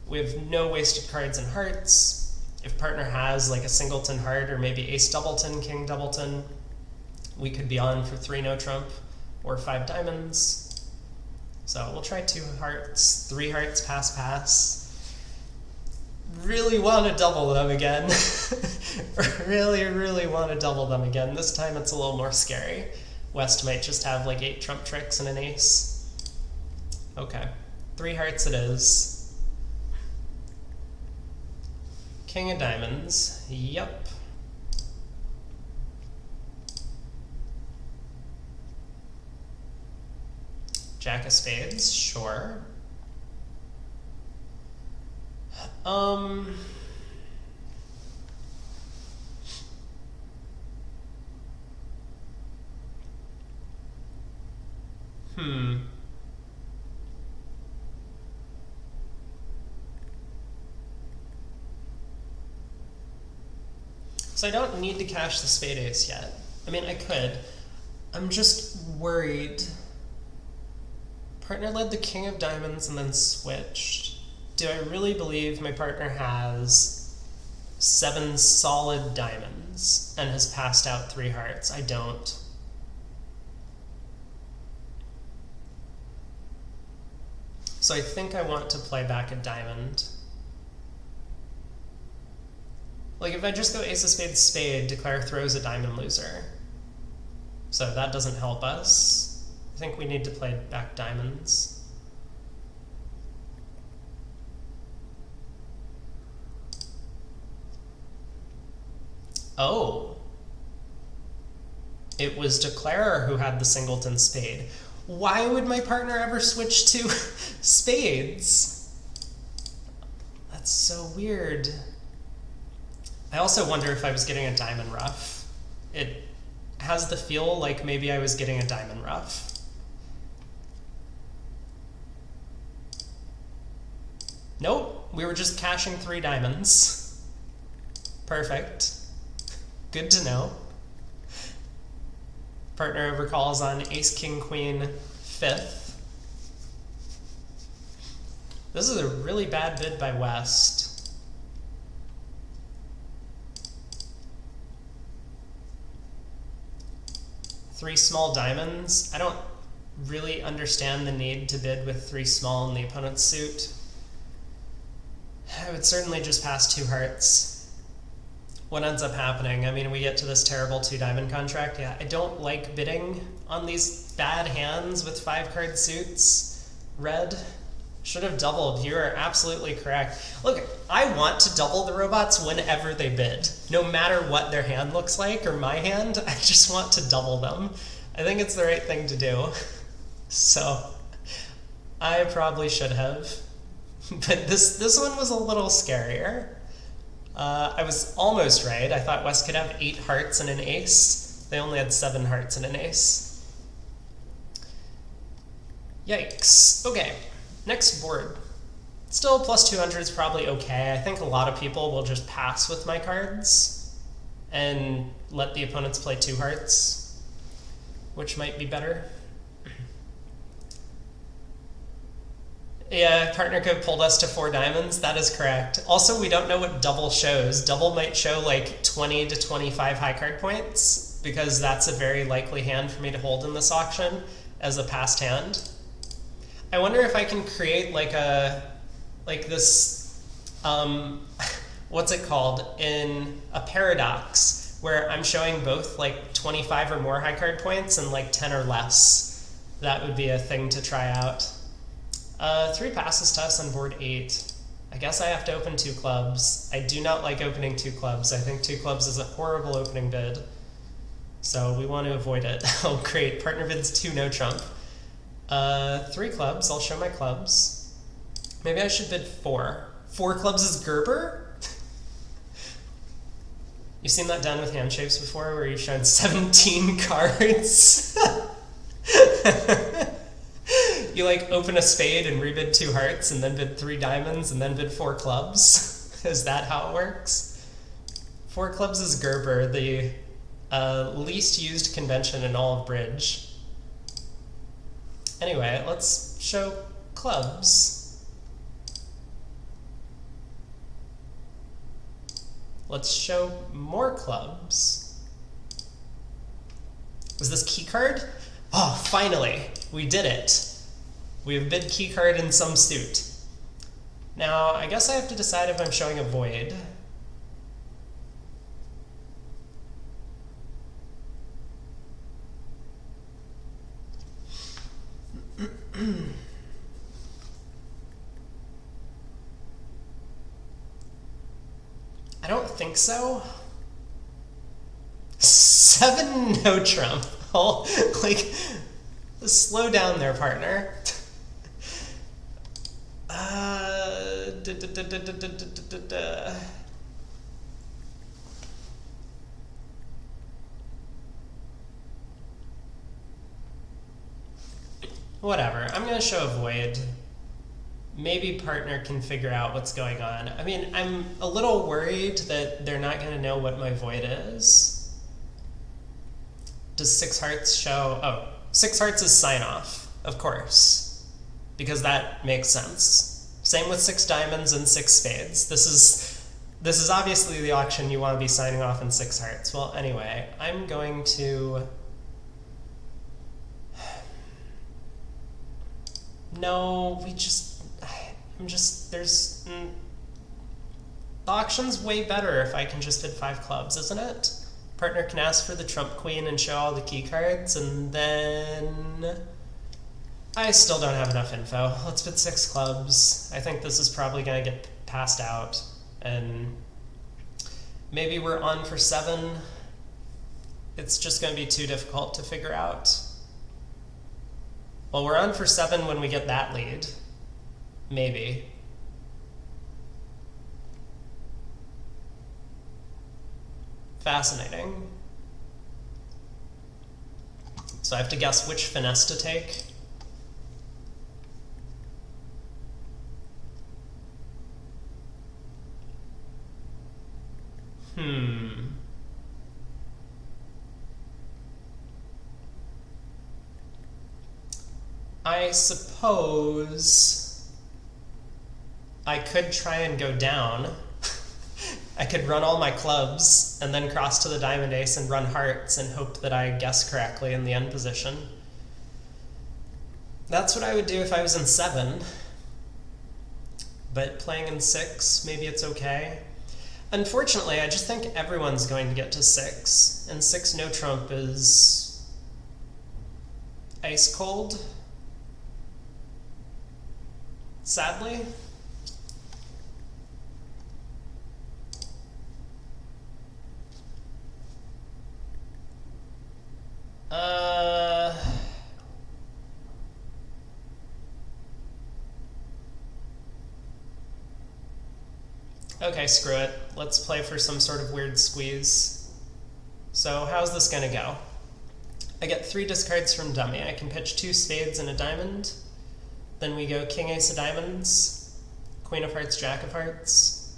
We have no wasted cards in hearts. If partner has like a singleton heart or maybe ace doubleton, king doubleton, we could be on for 3 no trump or 5 diamonds. So we'll try 2 hearts, 3 hearts, pass, pass. Really want to double them again. Really, really want to double them again. This time it's a little more scary. West might just have like 8 trump tricks and an ace. Okay, 3 hearts it is. King of diamonds, yep. Jack of spades, sure. So I don't need to cash the spade ace yet. I mean, I could. I'm just worried. Partner led the king of diamonds and then switched. Do I really believe my partner has 7 solid diamonds and has passed out 3 hearts? I don't. So I think I want to play back a diamond. Like if I just go ace of spades, spade, declare throws a diamond loser. So that doesn't help us. I think we need to play back diamonds. Oh. It was Declarer who had the singleton spade. Why would my partner ever switch to spades? That's so weird. I also wonder if I was getting a diamond ruff. It has the feel like maybe I was getting a diamond ruff. Nope, we were just cashing 3 diamonds. Perfect. Good to know. Partner overcalls on ace, king, queen, 5th. This is a really bad bid by West. Three small diamonds. I don't really understand the need to bid with 3 small in the opponent's suit. I would certainly just pass 2 hearts. What ends up happening? I mean, we get to this terrible 2 diamond contract. Yeah, I don't like bidding on these bad hands with 5 card suits. Red should have doubled. You are absolutely correct. Look, I want to double the robots whenever they bid. No matter what their hand looks like or my hand, I just want to double them. I think it's the right thing to do. So I probably should have. But this one was a little scarier. I was almost right. I thought West could have 8 hearts and an ace. They only had 7 hearts and an ace. Yikes. Okay, next board. Still plus 200 is probably okay. I think a lot of people will just pass with my cards and let the opponents play 2 hearts, which might be better. Yeah, partner could have pulled us to 4 diamonds. That is correct. Also, we don't know what double shows. Double might show like 20 to 25 high card points, because that's a very likely hand for me to hold in this auction as a passed hand. I wonder if I can create like this, what's it called? In a paradox, where I'm showing both like 25 or more high card points and like 10 or less. That would be a thing to try out. 3 passes to us on board 8. I guess I have to open 2 clubs. I do not like opening 2 clubs. I think 2 clubs is a horrible opening bid. So we want to avoid it. Oh, great. Partner bids 2 no trump. 3 clubs. I'll show my clubs. Maybe I should bid 4. 4 clubs is Gerber? You've seen that done with hand shapes before, where you've shown 17 cards? You like open a spade and rebid 2 hearts and then bid 3 diamonds and then bid 4 clubs? Is that how it works? 4 clubs is Gerber, the least used convention in all of Bridge. Anyway, let's show clubs. Let's show more clubs. Was this key card? Oh, finally, we did it. We have bid key card in some suit. Now, I guess I have to decide if I'm showing a void. I don't think so. 7 no trump. Oh, like, slow down there, partner. Whatever, I'm gonna show a void. Maybe partner can figure out what's going on. I mean, I'm a little worried that they're not gonna know what my void is. Does 6 hearts show? Oh, 6 hearts is sign off, of course, because that makes sense. Same with 6 diamonds and 6 spades. This is obviously the auction you want to be signing off in 6 hearts. Well, anyway, I'm going to... No, there's... The auction's way better if I can just bid 5 clubs, isn't it? Partner can ask for the trump queen and show all the key cards, and then... I still don't have enough info. Let's bid 6 clubs. I think this is probably going to get passed out, and maybe we're on for 7. It's just going to be too difficult to figure out. Well, we're on for 7 when we get that lead. Maybe. Fascinating. So I have to guess which finesse to take. I suppose I could try and go down. I could run all my clubs and then cross to the diamond ace and run hearts and hope that I guess correctly in the end position. That's what I would do if I was in 7. But playing in 6, maybe it's okay. Unfortunately, I just think everyone's going to get to 6, and 6 no trump is ice cold. Sadly. Okay, screw it. Let's play for some sort of weird squeeze. So how's this gonna go? I get 3 discards from dummy. I can pitch 2 spades and a diamond. Then we go king, ace of diamonds, queen of hearts, jack of hearts.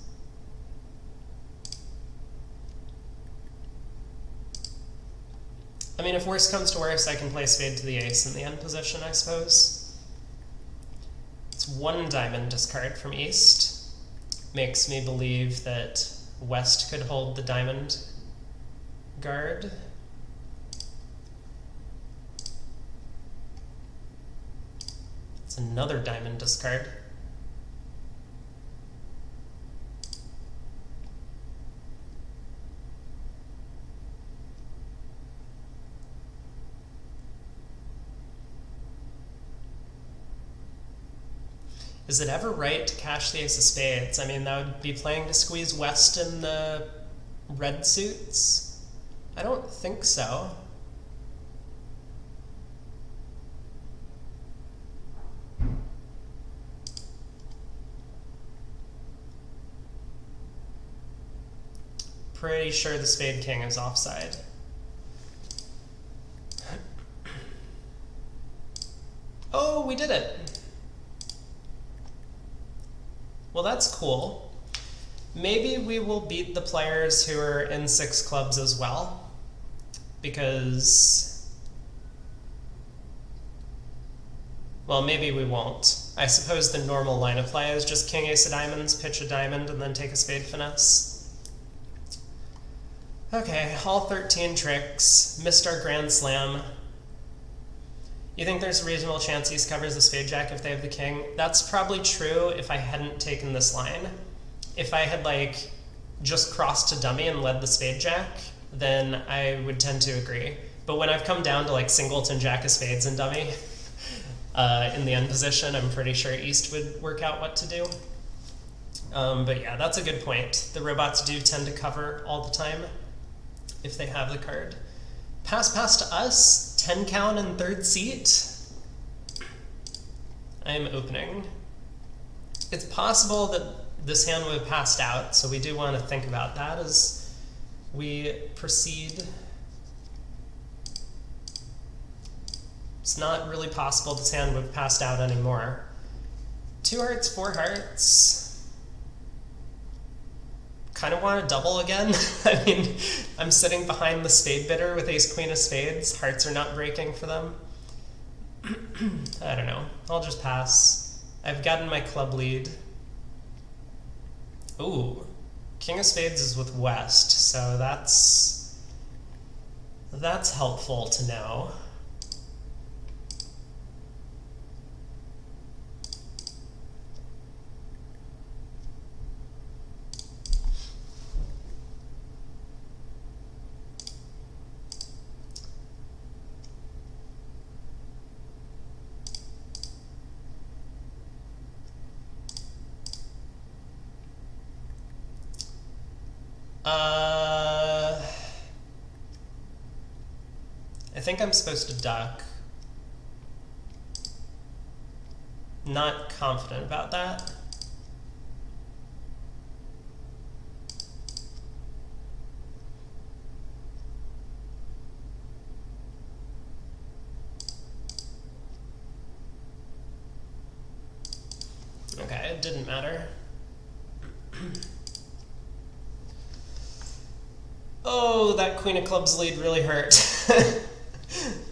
I mean, if worse comes to worse, I can play spade to the ace in the end position, I suppose. It's 1 diamond discard from east. Makes me believe that west could hold the diamond guard. It's another diamond discard. Is it ever right to cash the ace of spades? I mean, that would be playing to squeeze west in the red suits? I don't think so. Pretty sure the spade king is offside. Oh, we did it! Well, that's cool. Maybe we will beat the players who are in 6 clubs as well, because, well, maybe we won't. I suppose the normal line of play is just king, ace of diamonds, pitch a diamond, and then take a spade finesse. Okay, all 13 tricks, missed our grand slam. You think there's a reasonable chance East covers the spade jack if they have the king? That's probably true if I hadn't taken this line. If I had like just crossed to dummy and led the spade jack, then I would tend to agree. But when I've come down to like singleton jack of spades and dummy in the end position, I'm pretty sure East would work out what to do. But yeah, that's a good point. The robots do tend to cover all the time if they have the card. Pass to us, 10 count and 3rd seat. I am opening. It's possible that this hand would have passed out, so we do want to think about that as we proceed. It's not really possible this hand would have passed out anymore. 2 hearts, 4 hearts. Kind of want to double again. I mean, I'm sitting behind the spade bidder with ace queen of spades. Hearts are not breaking for them. I don't know. I'll just pass. I've gotten my club lead. Ooh, king of spades is with west, so that's helpful to know. I think I'm supposed to duck. Not confident about that. Okay, it didn't matter. Oh, that Queen of Clubs lead really hurt.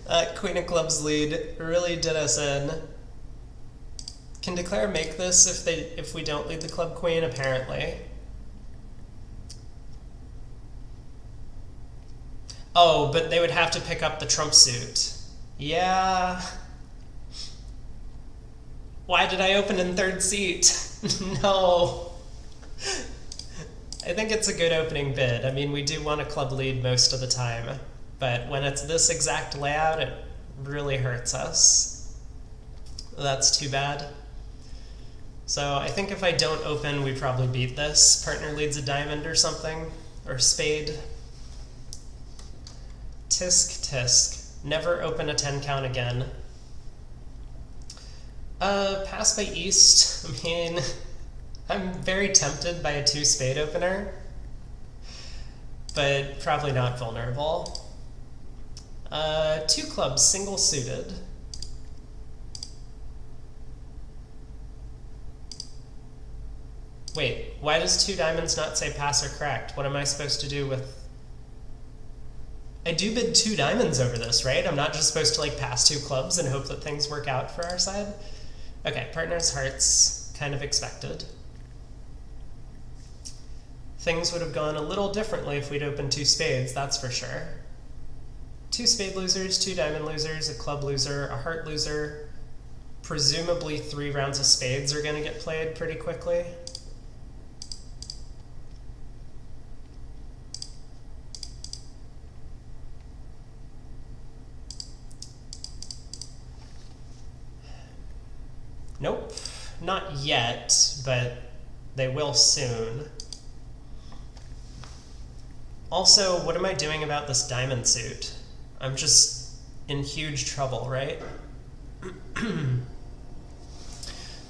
That Queen of Clubs lead really did us in. Can Declare make this if we don't lead the Club Queen? Apparently. Oh, but they would have to pick up the trump suit. Yeah. Why did I open in third seat? No. I think it's a good opening bid. I mean, we do want a club lead most of the time, but when it's this exact layout, it really hurts us. That's too bad. So I think if I don't open, we probably beat this. Partner leads a diamond or something, or spade. Tisk, tisk. Never open a 10 count again. Pass by East. I mean, I'm very tempted by a 2 spade opener, but probably not vulnerable. 2 clubs, single suited. Wait, why does 2 diamonds not say pass or correct? What am I supposed to do with... I do bid 2 diamonds over this, right? I'm not just supposed to like pass 2 clubs and hope that things work out for our side? Okay, partner's hearts, kind of expected. Things would have gone a little differently if we'd opened 2 spades, that's for sure. 2 spade losers, 2 diamond losers, a club loser, a heart loser. Presumably 3 rounds of spades are going to get played pretty quickly. Nope, not yet, but they will soon. Also, what am I doing about this diamond suit? I'm just in huge trouble, right?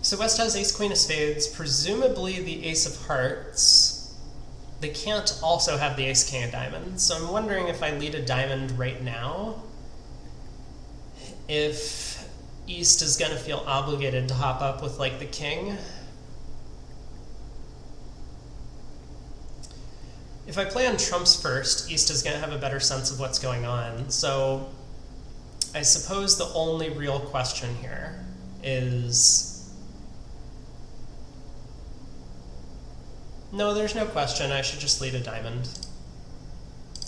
So West has ace queen of spades, presumably the ace of hearts. They can't also have the ace king of diamonds, so I'm wondering if I lead a diamond right now, if East is going to feel obligated to hop up with like the king. If I play on trumps first, East is going to have a better sense of what's going on. So I suppose the only real question here is... No, there's no question. I should just lead a diamond.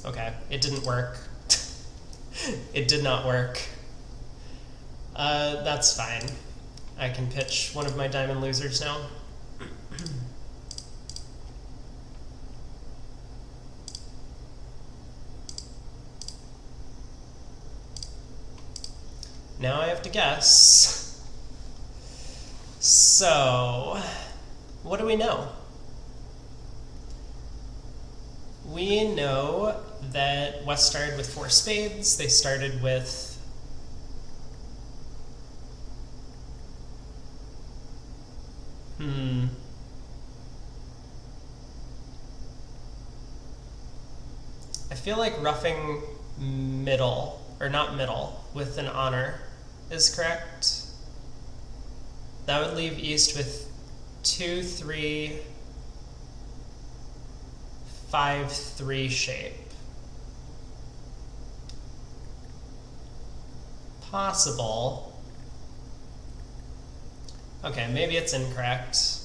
Okay, it didn't work. It did not work. That's fine. I can pitch one of my diamond losers now. Now I have to guess. So, what do we know? We know that West started with 4 spades. They started with I feel like roughing middle, or not middle, with an honor is correct. That would leave East with 2, 3, 5, 3 shape. Possible. Okay, maybe it's incorrect.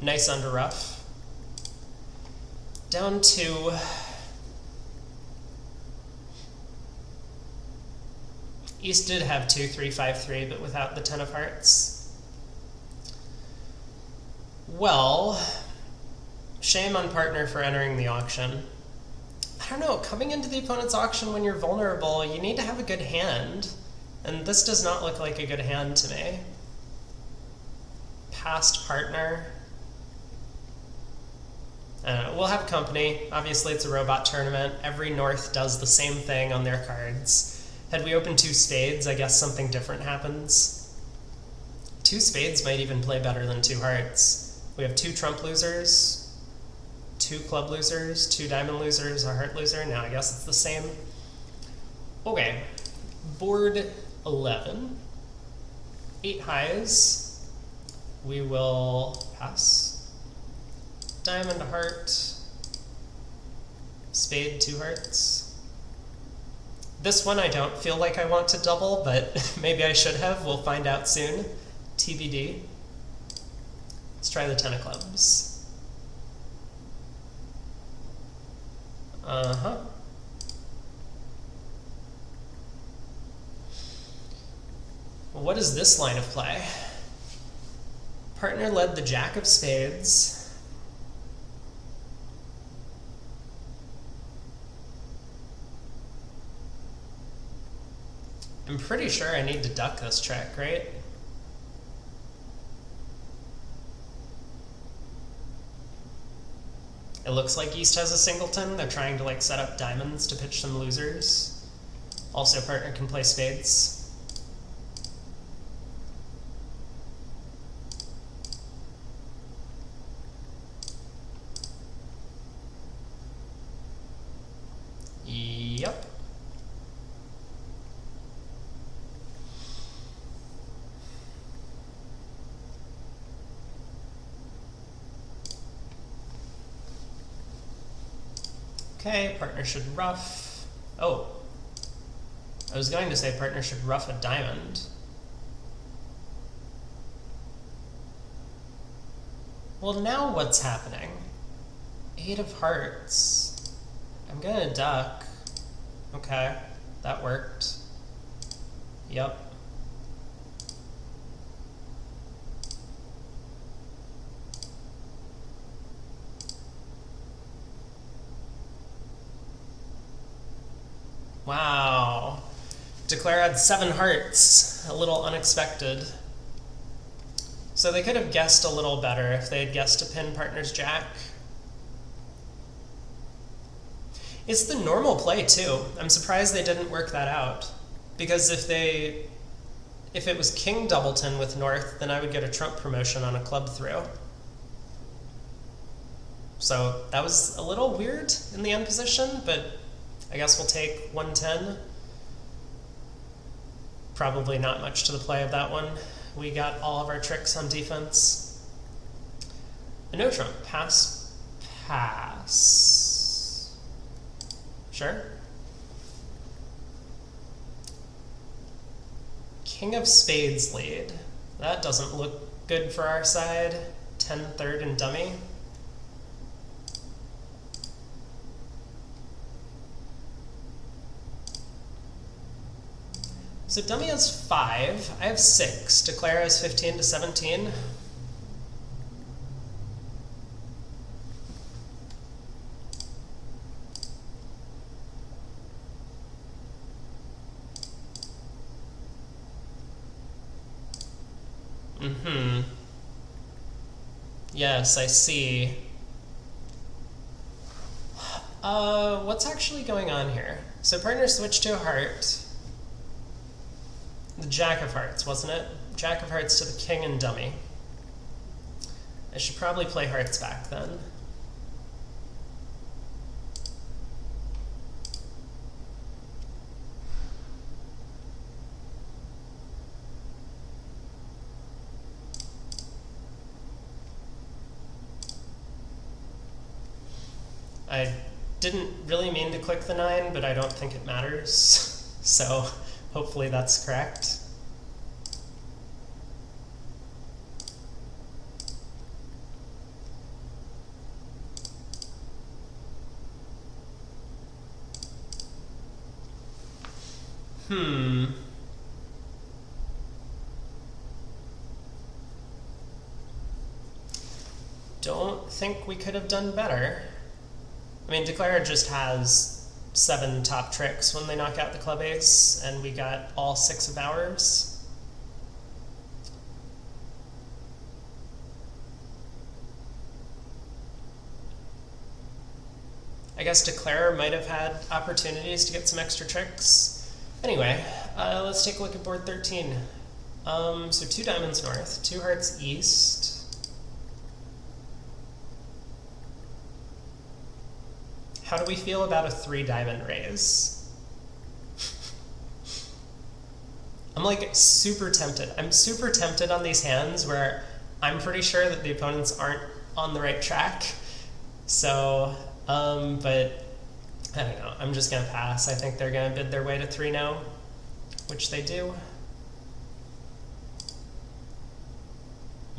Nice under rough. Down to... East did have 2, 3, 5, 3, but without the 10 of hearts. Well, shame on partner for entering the auction. I don't know, coming into the opponent's auction when you're vulnerable, you need to have a good hand. And this does not look like a good hand to me. Past partner. We'll have company. Obviously, it's a robot tournament. Every North does the same thing on their cards. Had we opened 2 spades, I guess something different happens. 2 spades might even play better than 2 hearts. We have 2 trump losers, 2 club losers, 2 diamond losers, a heart loser. Now I guess it's the same. Okay, board 11. 8 highs. We will pass. Diamond, heart, spade, 2 hearts. This one I don't feel like I want to double, but maybe I should have. We'll find out soon. TBD. Let's try the 10 of clubs. Uh-huh. Well, what is this line of play? Partner led the jack of spades. I'm pretty sure I need to duck this trick, right? It looks like East has a singleton. They're trying to like set up diamonds to pitch some losers. Also, partner can play spades. Yep. Okay, partner should ruff. Oh, I was going to say partner should ruff a diamond. Well, now what's happening? 8 of hearts. I'm gonna duck. Okay, that worked. Yep. Wow. Declare had 7 hearts. A little unexpected. So they could have guessed a little better if they had guessed a pin partner's jack. It's the normal play too. I'm surprised they didn't work that out. Because if it was king doubleton with North, then I would get a trump promotion on a club throw. So that was a little weird in the end position, but I guess we'll take 110. Probably not much to the play of that one. We got all of our tricks on defense. A no trump. Pass. Pass. Sure. King of spades lead. That doesn't look good for our side. 10 third and dummy. So dummy has 5, I have 6, declare has 15 to 17. Yes, I see. What's actually going on here? So partner switched to a heart. The jack of hearts, wasn't it? Jack of hearts to the king and dummy. I should probably play hearts back then. I didn't really mean to click the 9, but I don't think it matters. So hopefully that's correct. Don't think we could have done better. I mean, Declare just has 7 top tricks when they knock out the club ace, and we got all 6 of ours. I guess Declarer might have had opportunities to get some extra tricks. Anyway, let's take a look at board 13. So 2 diamonds north, 2 hearts east. How do we feel about a 3 diamond raise? I'm like super tempted. I'm super tempted on these hands where I'm pretty sure that the opponents aren't on the right track. So, but I don't know. I'm just gonna pass. I think they're gonna bid their way to 3 now, which they do.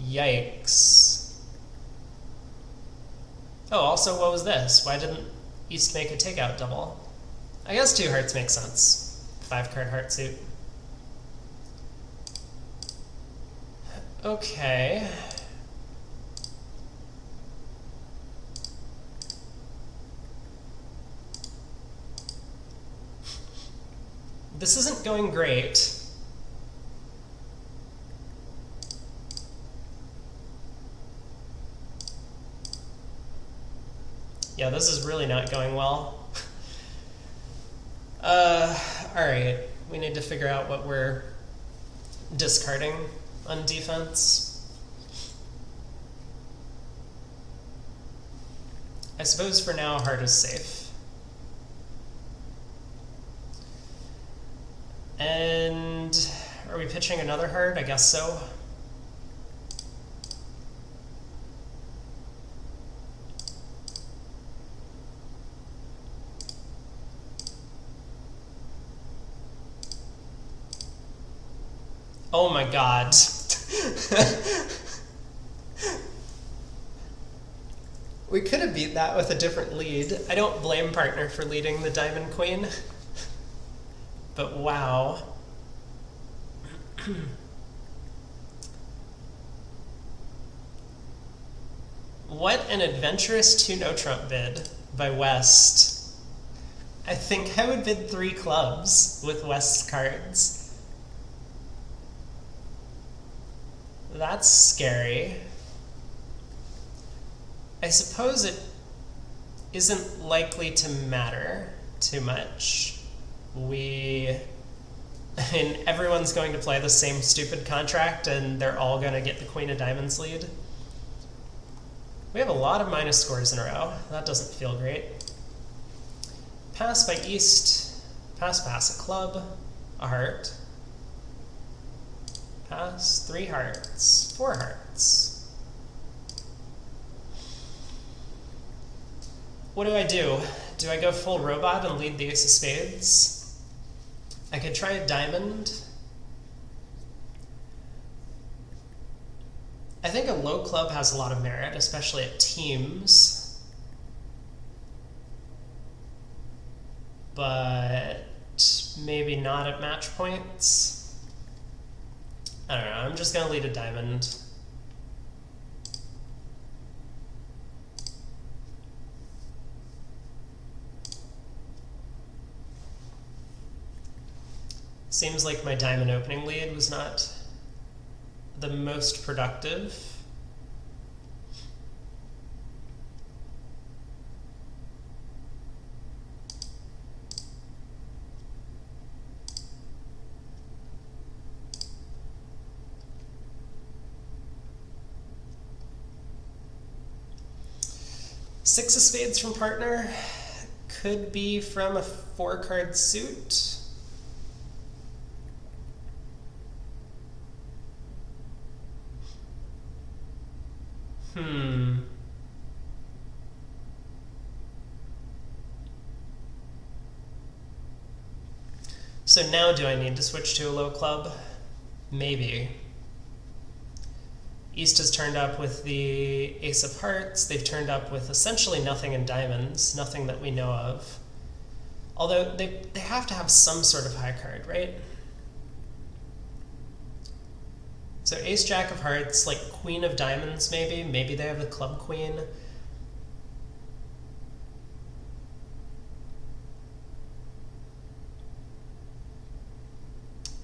Yikes. Oh, also, what was this? Why didn't East make a takeout double? I guess 2 hearts makes sense. 5 card heart suit. Okay. This isn't going great. Yeah, this is really not going well. Alright, we need to figure out what we're discarding on defense. I suppose for now, heart is safe. And are we pitching another heart? I guess so. Oh my god. We could have beat that with a different lead. I don't blame partner for leading the Diamond Queen. But wow. What an adventurous 2 no trump bid by West. I think I would bid 3 clubs with West's cards. That's scary. I suppose it isn't likely to matter too much. Everyone's going to play the same stupid contract and they're all going to get the Queen of Diamonds lead. We have a lot of minus scores in a row. That doesn't feel great. Pass by East. Pass, a club, a heart. Pass, 3 hearts, 4 hearts. What do I do? Do I go full robot and lead the Ace of Spades? I could try a diamond. I think a low club has a lot of merit, especially at teams. But maybe not at match points. I don't know, I'm just gonna lead a diamond. Seems like my diamond opening lead was not the most productive. Six of spades from partner, could be from a 4-card suit. So now do I need to switch to a low club? Maybe. East has turned up with the Ace of Hearts. They've turned up with essentially nothing in diamonds, nothing that we know of. Although they have to have some sort of high card, right? So Ace, Jack of Hearts, like Queen of Diamonds maybe. Maybe they have the Club Queen.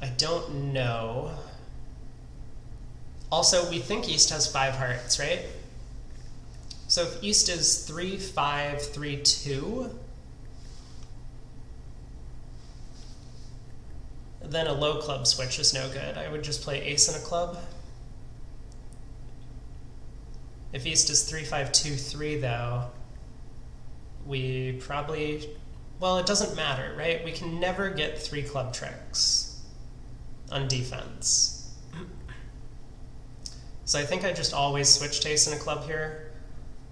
I don't know. Also, we think East has 5 hearts, right? So if East is 3-5, 3-2, then a low club switch is no good. I would just play ace and a club. If East is 3-5, 2-3 though, we probably, well, it doesn't matter, right? We can never get 3 club tricks on defense. So I think I just always switch to ace and a club here.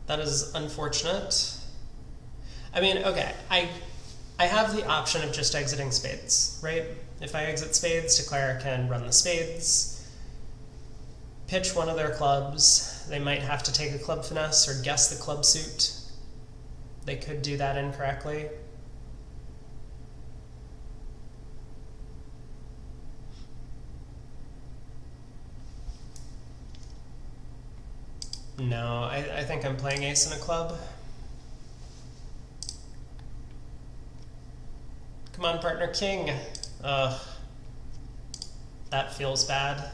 That is unfortunate. I mean, okay, I have the option of just exiting spades, right? If I exit spades, Declare can run the spades, pitch one of their clubs. They might have to take a club finesse or guess the club suit. They could do that incorrectly. No, I think I'm playing ace and a club. Come on, partner king. Ugh. That feels bad.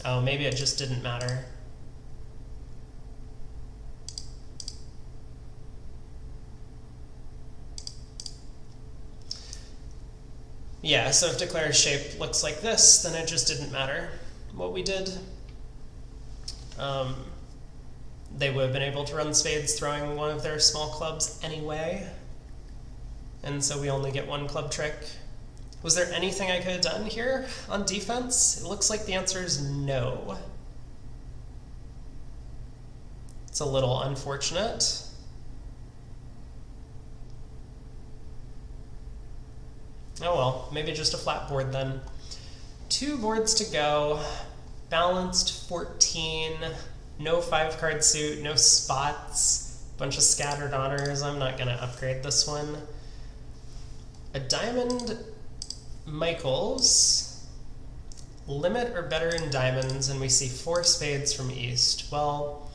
Oh, maybe it just didn't matter. Yeah, so if Declare's shape looks like this, then it just didn't matter what we did. They would have been able to run spades throwing one of their small clubs anyway. And so we only get one club trick. Was there anything I could have done here on defense? It looks like the answer is no. It's a little unfortunate. Oh well, maybe just a flat board then. 2 boards to go, balanced 14, no 5-card suit, no spots, bunch of scattered honors. I'm not gonna upgrade this one. A diamond Michaels, limit or better in diamonds, and we see 4 spades from East. Well,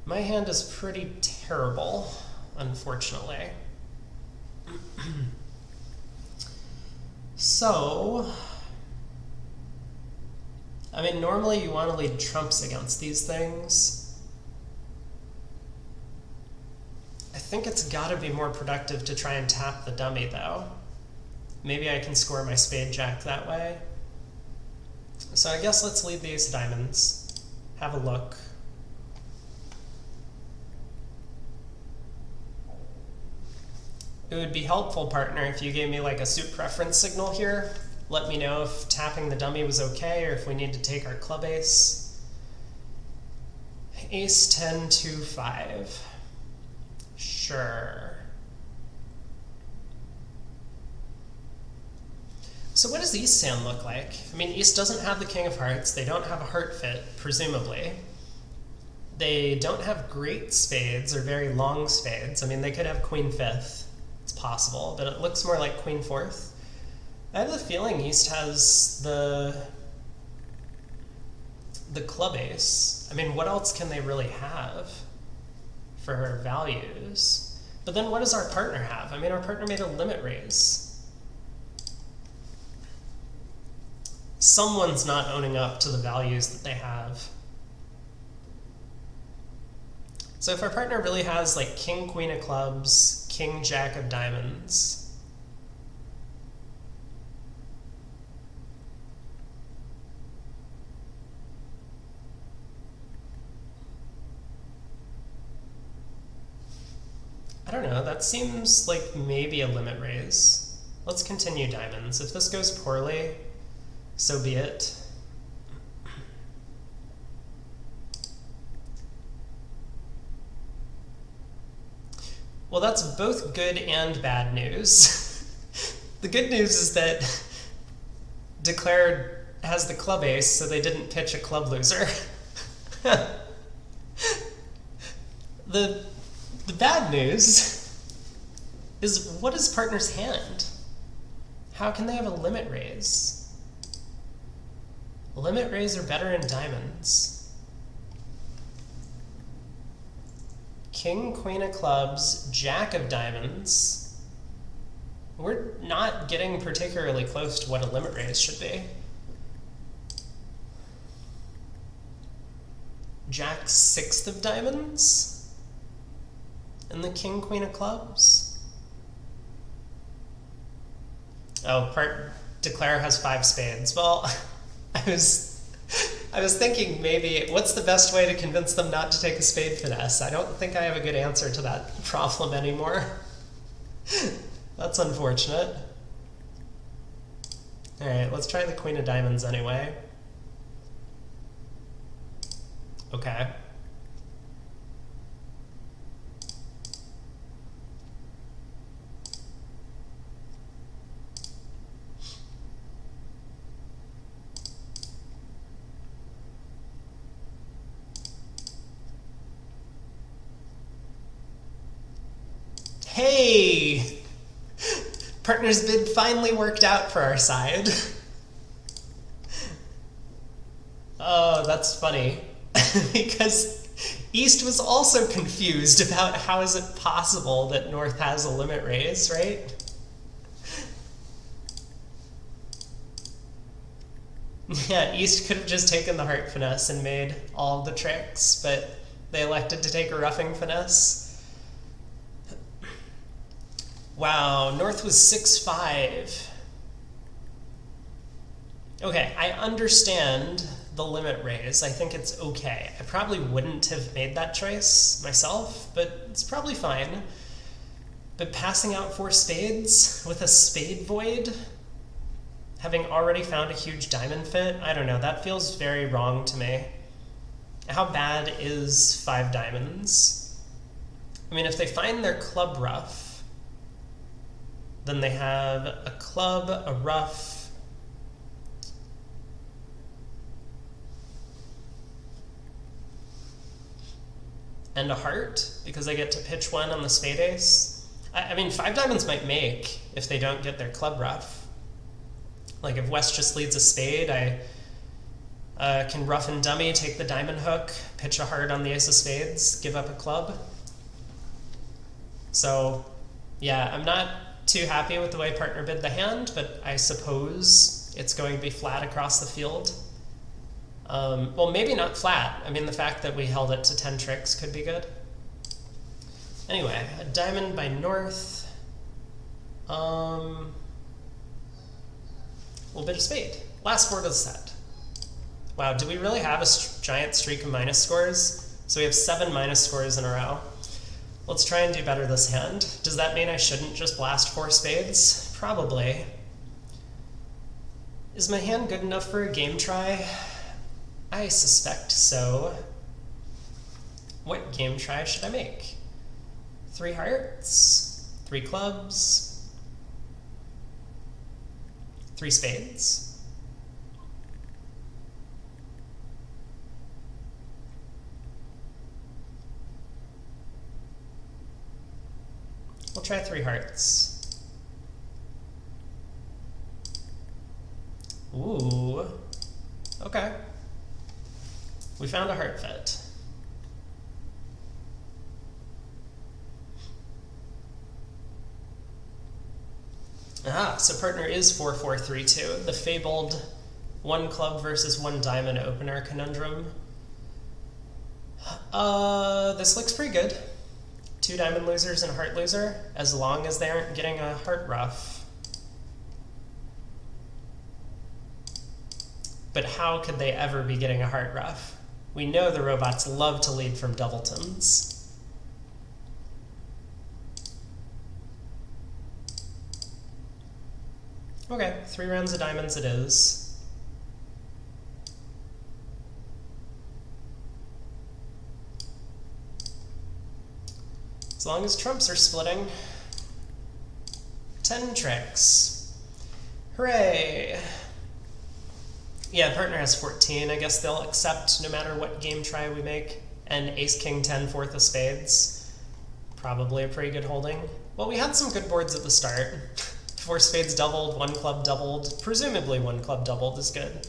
my hand is pretty terrible, unfortunately. So, I mean, normally you want to lead trumps against these things. I think it's got to be more productive to try and tap the dummy, though. Maybe I can score my spade jack that way. So I guess let's lead the ace of diamonds. Have a look. It would be helpful, partner, if you gave me like a suit preference signal here. Let me know if tapping the dummy was okay or if we need to take our club ace. Ace 10, 2, 5. Sure. So what does East's hand look like? I mean, East doesn't have the king of hearts. They don't have a heart fit, presumably. They don't have great spades or very long spades. I mean, they could have queen fifth. It's possible, but it looks more like queen fourth. I have the feeling East has the club ace. I mean, what else can they really have for values? But then what does our partner have? I mean, our partner made a limit raise. Someone's not owning up to the values that they have. So if our partner really has like king, queen of clubs, king, jack of diamonds, I don't know, that seems like maybe a limit raise. Let's continue diamonds. If this goes poorly, so be it. Well, that's both good and bad news. The good news is that Declare has the club ace, so they didn't pitch a club loser. The bad news is, what is partner's hand? How can they have a limit raise? Limit raise are better in diamonds. King, queen of clubs, jack of diamonds. We're not getting particularly close to what a limit raise should be. Jack sixth of diamonds? And the king queen of clubs? Oh, declare has 5 spades. Well, I was thinking maybe what's the best way to convince them not to take a spade finesse? I don't think I have a good answer to that problem anymore. That's unfortunate. All right, let's try the queen of diamonds anyway. Okay. Hey! Partner's bid finally worked out for our side. Oh, that's funny. Because East was also confused about how is it possible that North has a limit raise, right? Yeah, East could have just taken the heart finesse and made all of the tricks, but they elected to take a roughing finesse. Wow, North was 6-5. Okay, I understand the limit raise. I think it's okay. I probably wouldn't have made that choice myself, but it's probably fine. But passing out 4 spades with a spade void, having already found a huge diamond fit, I don't know, that feels very wrong to me. How bad is 5 diamonds? I mean, if they find their club ruff, then they have a club, a ruff, and a heart, because they get to pitch 1 on the spade ace. I mean, 5 diamonds might make if they don't get their club ruff. Like if West just leads a spade, I can ruff and dummy, take the diamond hook, pitch a heart on the ace of spades, give up a club. So yeah, I'm not too happy with the way partner bid the hand, but I suppose it's going to be flat across the field. Well, maybe not flat. I mean, the fact that we held it to 10 tricks could be good. Anyway, a diamond by North. We'll bid a spade. Last board of the set. Wow, do we really have a giant streak of minus scores? So we have 7 minus scores in a row. Let's try and do better this hand. Does that mean I shouldn't just blast 4 spades? Probably. Is my hand good enough for a game try? I suspect so. What game try should I make? 3 hearts, 3 clubs, 3 spades. We'll try 3 hearts. Ooh. Okay. We found a heart fit. Ah, so partner is 4-4-3-2. The fabled 1 club versus 1 diamond opener conundrum. This looks pretty good. 2 diamond losers and a heart loser, as long as they aren't getting a heart ruff. But how could they ever be getting a heart ruff? We know the robots love to lead from doubletons. Okay, 3 rounds of diamonds it is. As long as trumps are splitting. 10 tricks. Hooray! Yeah, partner has 14. I guess they'll accept no matter what game try we make. And ace, king, 10, 4th of spades. Probably a pretty good holding. Well, we had some good boards at the start. 4 spades doubled, 1 club doubled. Presumably 1 club doubled is good.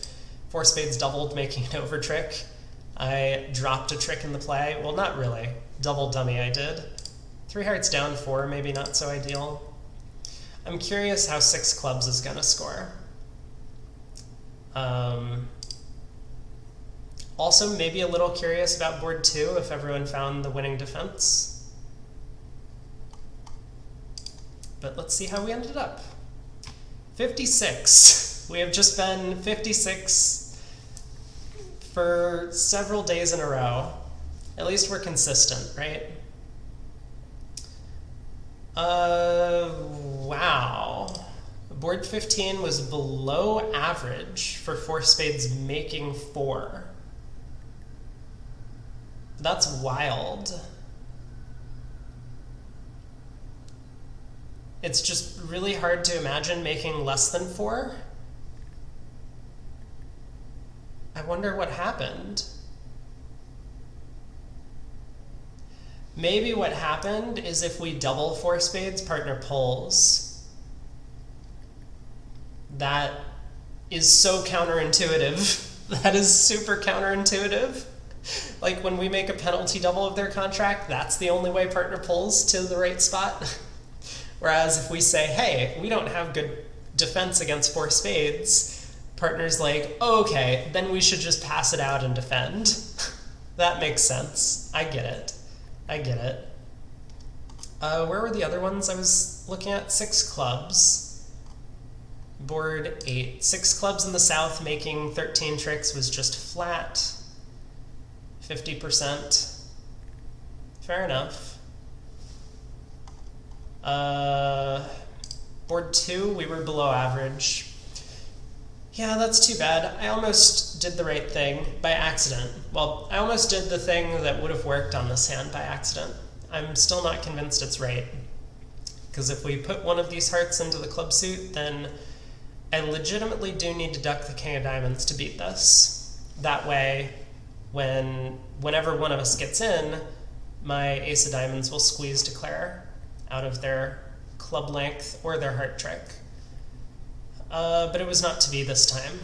4 spades doubled, making an over trick. I dropped a trick in the play. Well, not really. Double dummy I did. 3 hearts down, 4, maybe not so ideal. I'm curious how 6 clubs is gonna score. Also, maybe a little curious about board 2 if everyone found the winning defense. But let's see how we ended up. 56. We have just been 56 for several days in a row. At least we're consistent, right? Wow. Board 15 was below average for 4 spades making 4. That's wild. It's just really hard to imagine making less than 4. I wonder what happened. Maybe what happened is if we double 4 spades, partner pulls. That is so counterintuitive. That is super counterintuitive. Like when we make a penalty double of their contract, that's the only way partner pulls to the right spot. Whereas if we say, hey, we don't have good defense against 4 spades, partner's like, oh, okay, then we should just pass it out and defend. That makes sense. I get it. I get it. Where were the other ones I was looking at? 6 clubs. Board 8. 6 clubs in the south making 13 tricks was just flat. 50%. Fair enough. Board 2, we were below average. Yeah, that's too bad. I almost did the right thing by accident. Well, I almost did the thing that would have worked on this hand by accident. I'm still not convinced it's right. Because if we put one of these hearts into the club suit, then I legitimately do need to duck the king of diamonds to beat this. That way, whenever one of us gets in, my ace of diamonds will squeeze declare out of their club length or their heart trick. But it was not to be this time.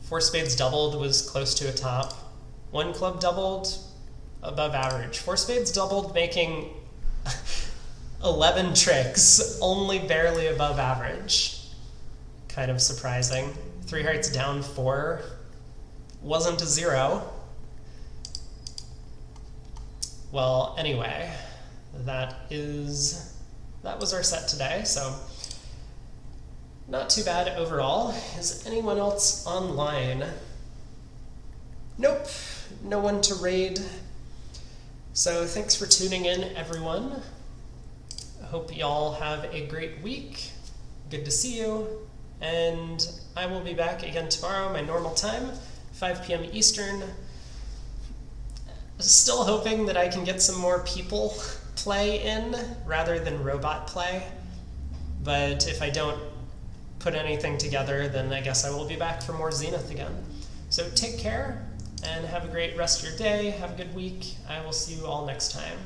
4 spades doubled was close to a top. 1 club doubled, above average. 4 spades doubled, making 11 tricks, only barely above average. Kind of surprising. 3 hearts down 4 wasn't a 0. Well, anyway, that was our set today, so not too bad overall. Is anyone else online? Nope, no one to raid. So thanks for tuning in, everyone. I hope y'all have a great week. Good to see you. And I will be back again tomorrow, my normal time, 5 p.m. Eastern. Still hoping that I can get some more people play in rather than robot play. But if I don't put anything together, then I guess I will be back for more Zenith again. So take care and have a great rest of your day. Have a good week. I will see you all next time.